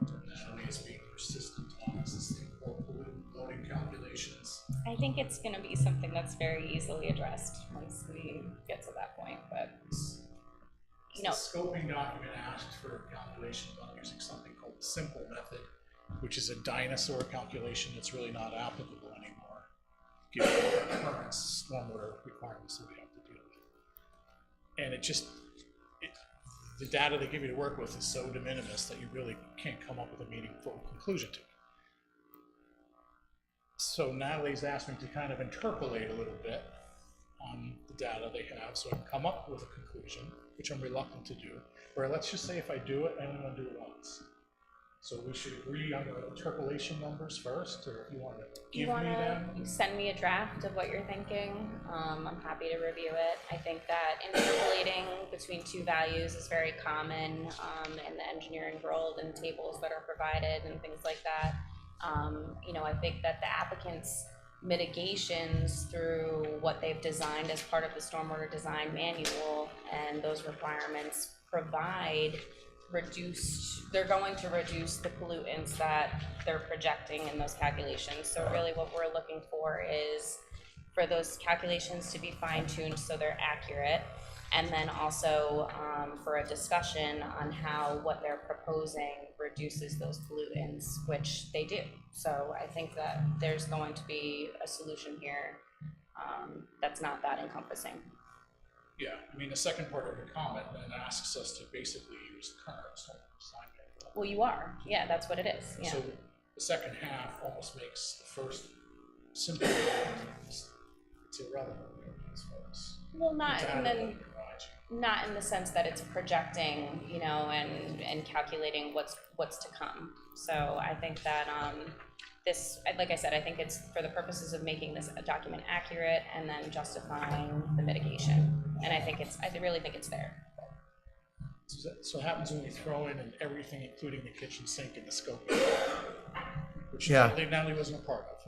Natalie is being persistent on, is this thing called pollutant loading calculations. I think it's gonna be something that's very easily addressed once we get to that point, but, you know. The scoping document asked for calculations on using something called the simple method, which is a dinosaur calculation that's really not applicable anymore, given the current stormwater requirements that we have to deal with. And the data they give you to work with is so de minimis that you really can't come up with a meaningful conclusion to it. So Natalie's asked me to kind of interpolate a little bit on the data they have so I can come up with a conclusion, which I'm reluctant to do. Or let's just say if I do it, I only want to do it once. So we should agree on the interpolation numbers first, or if you want to give me them. You send me a draft of what you're thinking. I'm happy to review it. I think that interpolating between two values is very common in the engineering world, and tables that are provided and things like that. You know, I think that the applicant's mitigations through what they've designed as part of the stormwater design manual and those requirements provide they're going to reduce the pollutants that they're projecting in those calculations. So really what we're looking for is for those calculations to be fine-tuned so they're accurate, and then also for a discussion on how what they're proposing reduces those pollutants, which they do. So I think that there's going to be a solution here that's not that encompassing. Yeah, I mean, the second part of your comment then asks us to basically use the current stormwater design manual. Well, you are. Yeah, that's what it is. Yeah. So the second half almost makes the first simple. It's irrelevant as far as. Well, not in the sense that it's projecting, you know, and calculating what's to come. So I think that this, like I said, I think it's for the purposes of making this document accurate and then justifying the mitigation. And I really think it's there. So it happens when we throw in everything, including the kitchen sink and the scope, which Natalie wasn't a part of.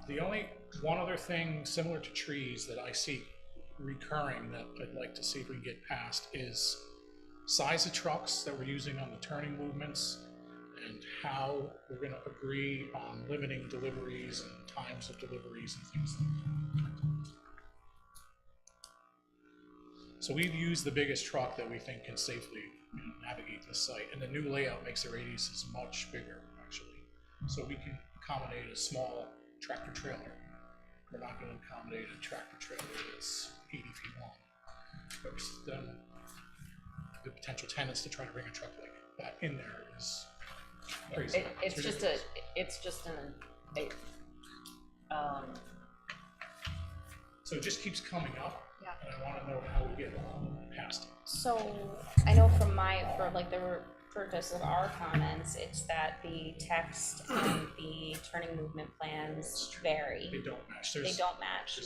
The only one other thing similar to trees that I see recurring that I'd like to see if we can get past is size of trucks that we're using on the turning movements, and how we're going to agree on limiting deliveries and times of deliveries and things like that. So we've used the biggest truck that we think can safely navigate the site, and the new layout makes the radiuses much bigger, actually. So we can accommodate a small tractor trailer. We're not going to accommodate a tractor trailer that's 80 feet long. But then the potential tenants to try to bring a truck like that in there is crazy. It's just so it just keeps coming up, and I want to know how we get past it. So I know for the purpose of our comments, it's that the text and the turning movement plans vary. They don't match. There's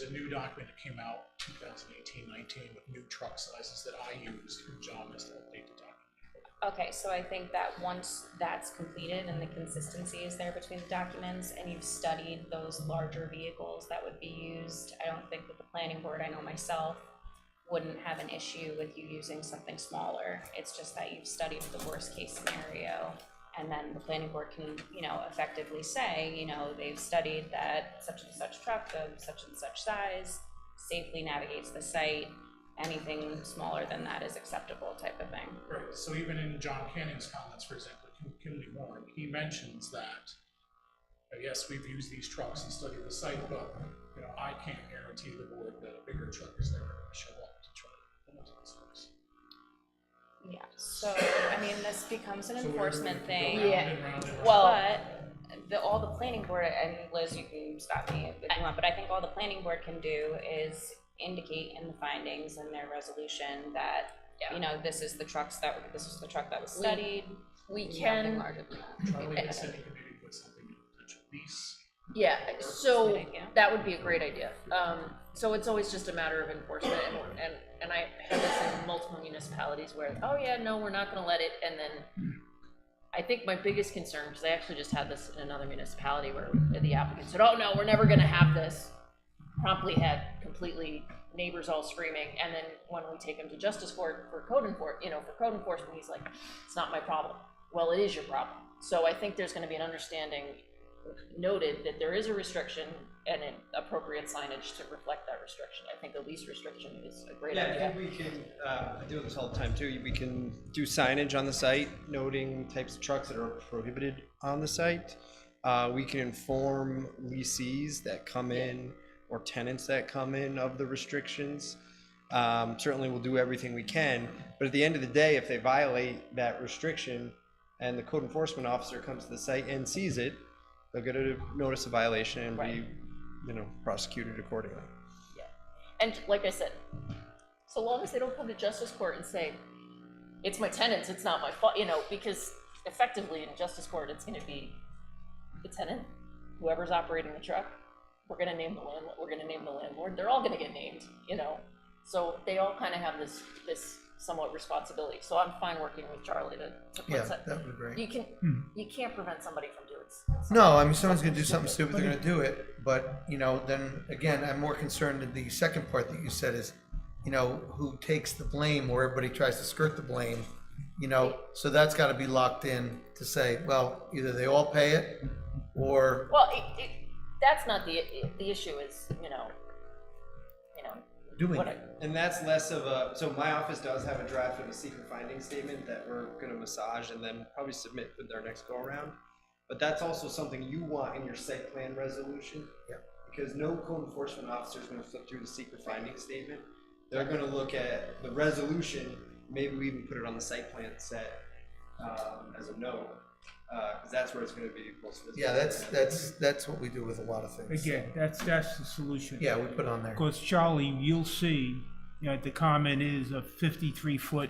a new document that came out 2018-19 with new truck sizes that I used, and John has to update the document. Okay, so I think that once that's completed and the consistency is there between the documents, and you've studied those larger vehicles that would be used, I don't think that the planning board, I know myself, wouldn't have an issue with you using something smaller. It's just that you've studied the worst case scenario, and then the planning board can, you know, effectively say, you know, they've studied that such and such truck of such and such size safely navigates the site. Anything smaller than that is acceptable, type of thing. Right, so even in John Cannon's comments, for example, Kinley Warren, he mentions that, yes, we've used these trucks and studied the site, but, you know, I can't guarantee the board that a bigger truck is never gonna show up to try to implement this fix. Yeah, so, I mean, this becomes an So we're enforcement gonna go thing. round Yeah. and round and round. But all the planning board, and Liz, you can stop me if you want, but I think all the planning board can do is indicate in the findings and their resolution that, you know, this is the truck that was studied. We nothing can, larger than that. Charlie had said he could maybe put something in potential lease. yeah, so Good idea. that would be a great idea. So it's always just a matter of enforcement, and I have this in multiple municipalities where, oh yeah, no, we're not gonna let it, and then I think my biggest concern, because I actually just had this in another municipality where the applicant said, oh no, we're never gonna have this. Promptly had completely neighbors all screaming, and then when we take him to justice court for code enforcement, he's like, it's not my problem. Well, it is your problem. So I think there's gonna be an understanding noted that there is a restriction and an appropriate signage to reflect that restriction. I think a lease restriction is a great Yeah, I idea. think we can, I do this all the time too, we can do signage on the site noting types of trucks that are prohibited on the site. We can inform lessees that come in or tenants that come in of the restrictions. Certainly we'll do everything we can, but at the end of the day, if they violate that restriction and the code enforcement officer comes to the site and sees it, they'll get a notice of violation and be, you know, prosecuted accordingly. And like I said, so long as they don't come to justice court and say, it's my tenants, it's not my fault, you know, because effectively in justice court, it's gonna be the tenant, whoever's operating the truck, we're gonna name the landlord, we're gonna name the landlord, they're all gonna get named, you know? So they all kind of have this somewhat responsibility. So I'm fine working with Charlie to put Yeah, that. that would be great. You can't prevent somebody from doing something. No, I mean, someone's gonna do something stupid, they're gonna do it, but, you know, then, again, I'm more concerned in the second part that you said is, you know, who takes the blame, or everybody tries to skirt the blame, you know, so that's gotta be locked in to say, well, either they all pay it, or, Well, that's not the issue is, you know, doing what it. And that's less of a, so my office does have a draft of a secret finding statement that we're gonna massage and then probably submit with our next go around. But that's also something you want in your site plan resolution. Yeah. Because no code enforcement officer is gonna flip through the secret finding statement. They're gonna look at the resolution, maybe we even put it on the site plan set, as a note. Cause that's where it's gonna be most visible. Yeah, that's what we do with a lot of things. Again, that's the solution. Yeah, we put on there. Because Charlie, you'll see, you know, the comment is a 53-foot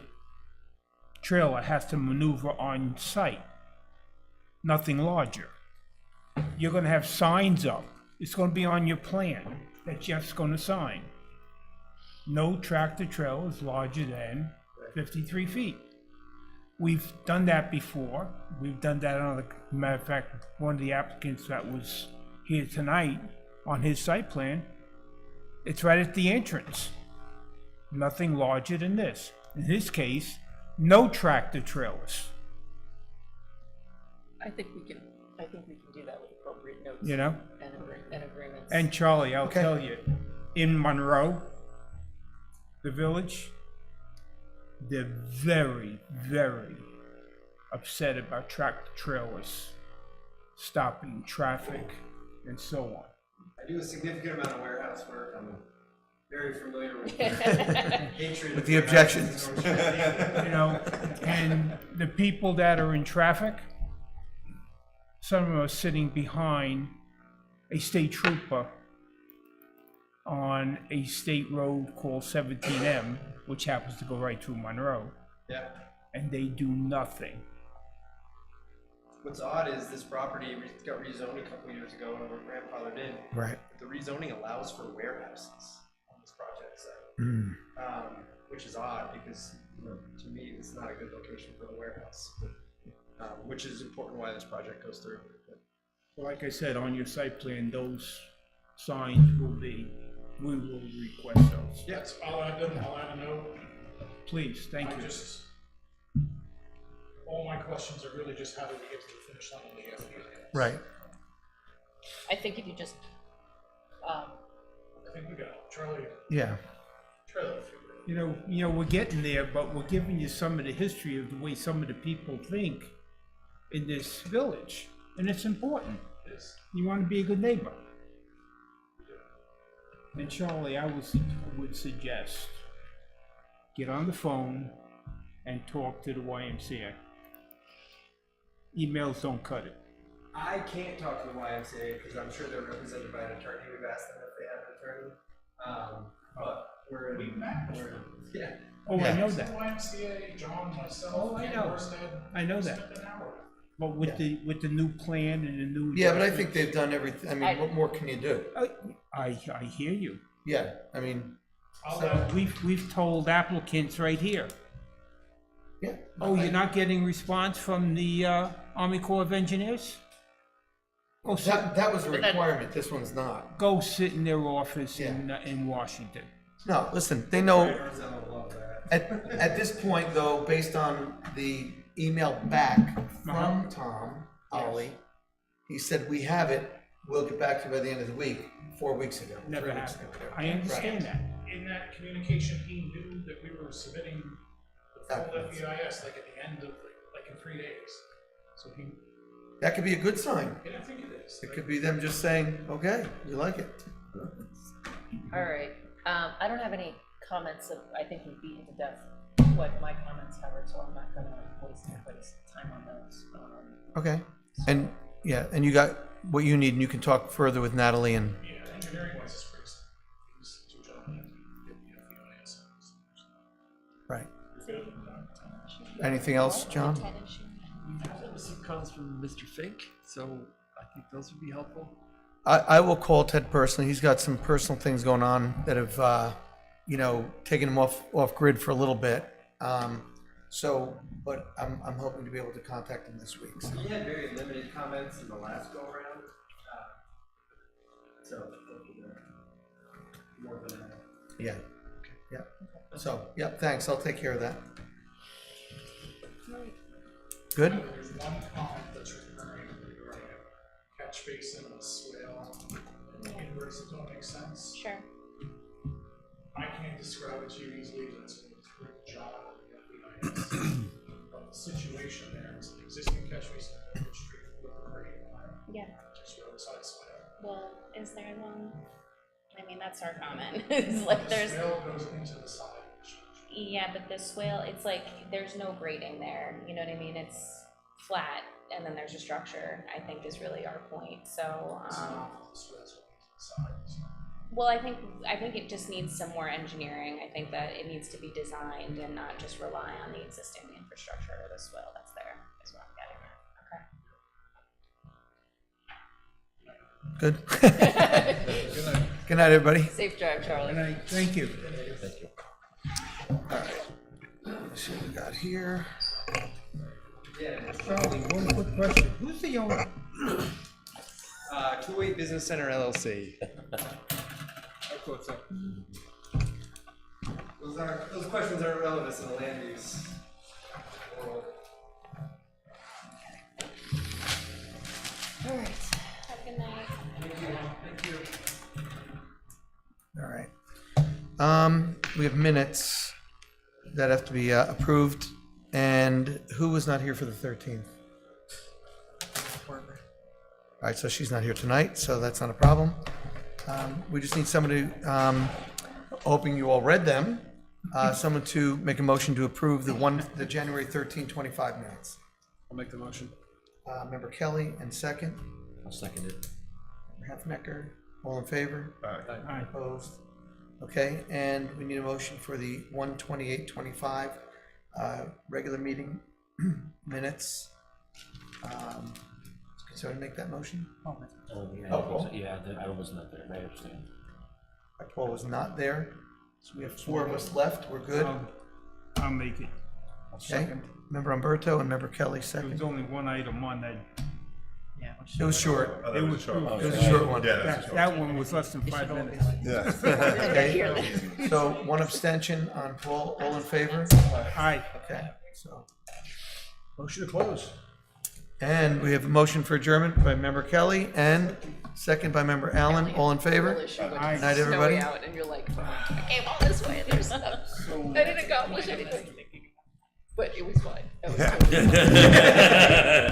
trailer has to maneuver on site, nothing larger. You're gonna have signs up. It's gonna be on your plan that Jeff's gonna sign. No tractor trailer is larger than 53 feet. We've done that before. We've done that on the, matter of fact, one of the applicants that was here tonight on his site plan, it's right at the entrance. Nothing larger than this. In his case, no tractor trailers, I think we can do that with appropriate notes. you know? And agreements. And Charlie, I'll Okay. tell you, in Monroe, the village, they're very, very upset about tractor trailers stopping traffic and so on. I do a significant amount of warehouse work, I'm very familiar with hatred. With the objections. You know, and the people that are in traffic, some of them are sitting behind a state trooper on a state road called 17M, which happens to go right through Monroe, Yeah. and they do nothing. What's odd is this property got rezoned a couple years ago and we're grandfathered in. Right. The rezoning allows for warehouses on this project site, which is odd because, you know, to me, it's not a good location for a warehouse, which is important why this project goes through. Like I said, on your site plan, those signs will be, we will request those. Yes, I'll add them, I'll add a note. Please, thank you. All my questions are really just how do we get to the finish line on the FDA? Right. I think if you just, I think we got it. Charlie, Yeah. trailer. You know, we're getting there, but we're giving you some of the history of the way some of the people think. in this village, and it's important. You want to be a good neighbor. And Charlie, I would suggest, get on the phone and talk to the YMCA. Emails don't cut it. I can't talk to the YMCA because I'm sure they're represented by an attorney. We've asked them if they have an attorney. But We've met. yeah. Oh, I know that. YMCA, John, myself. Oh, I know. I know that. Spent an hour. But with the new plan and the new. Yeah, but I think they've done everything. I mean, what more can you do? I hear you. Yeah, I mean, We've told applicants right here. yeah. Oh, you're not getting response from the Army Corps of Engineers? Go sit, That was a requirement, this one's not. go sit in their office in Washington. No, listen, they know, at this point though, based on the email back from Tom Ollie, he said, we have it, we'll get back to you by the end of the week, 4 weeks ago. Never 3 weeks happened. ago. I understand that. In that communication, he knew that we were submitting the full FEIS like at the end of, like in 3 days. So he, That could be a good sign. and I think it is. It could be them just saying, okay, we like it. All right, I don't have any comments of, I think we've beaten to death what my comments covered, so I'm not gonna waste anybody's time on those. Okay, and, yeah, and you got what you need, and you can talk further with Natalie and, Yeah, engineering wise, it's pretty simple. These two gentlemen did the FEIS. right. Anything else, John? There was some comments from Mr. Fink, so I think those would be helpful. I will call Ted personally. He's got some personal things going on that have, taken him off grid for a little bit. But I'm hoping to be able to contact him this week. So. He had very limited comments in the last go around. So more than that. Yeah. Yeah. So, yeah, thanks. I'll take care of that. Good? There's one comment that's recurring regarding a catch basin and a swale and inverts that don't make sense. Sure. I can't describe it to you easily, but it's going through the job of the FEIS. But the situation there is an existing catch basin on the street with a grade line. Yeah. Just roadside swale. Well, is there one? I mean, that's our comment. It's like The there's. swale goes into the side of the structure. Yeah, but the swale, it's like, there's no grading there, you know what I mean? It's flat, and then there's a structure, I think is really our point, so, It's not the swale's going into the side. It's not. well, I think it just needs some more engineering. I think that it needs to be designed and not just rely on the existing infrastructure or the swale that's there, is what I'm getting at, okay. Good? Good night, everybody. Safe drive, Charlie. And thank you. All right. Let's see what we got here. Yeah. Charlie, one quick question. Who's the owner? 208 Business Center LLC. I thought so. Those questions aren't relevant to the land use world. All right, have a good night. Thank you. All right. We have minutes that have to be approved. And who was not here for the 13th? All right, so she's not here tonight, so that's not a problem. We just need somebody, hoping you all read them, someone to make a motion to approve the January 13, 25 minutes. I'll make the motion. Member Kelly, and second. I'll second it. Hefnecker, all in favor? Aye. Opposed? Okay, and we need a motion for the 1/28/25 regular meeting minutes. Can someone make that motion? Oh, yeah, Oh, I was not there, I understand. Paul was not there, so we have 4 of us left, we're good. I'll make it. Okay, Member Umberto and Member Kelly, There was second. only one item on that. It was short. Oh, It was It was a short one. That one was less than 5 minutes. Okay, so 1 abstention on Paul, all in favor? Aye. Okay, so. Motion to close. And we have a motion for adjournment by Member Kelly and second by Member Allen, all in favor? Aye. Night, everybody. Snowy out, and you're like, I came all this way, and there's stuff. I didn't accomplish anything. But it was fine. That was totally fine.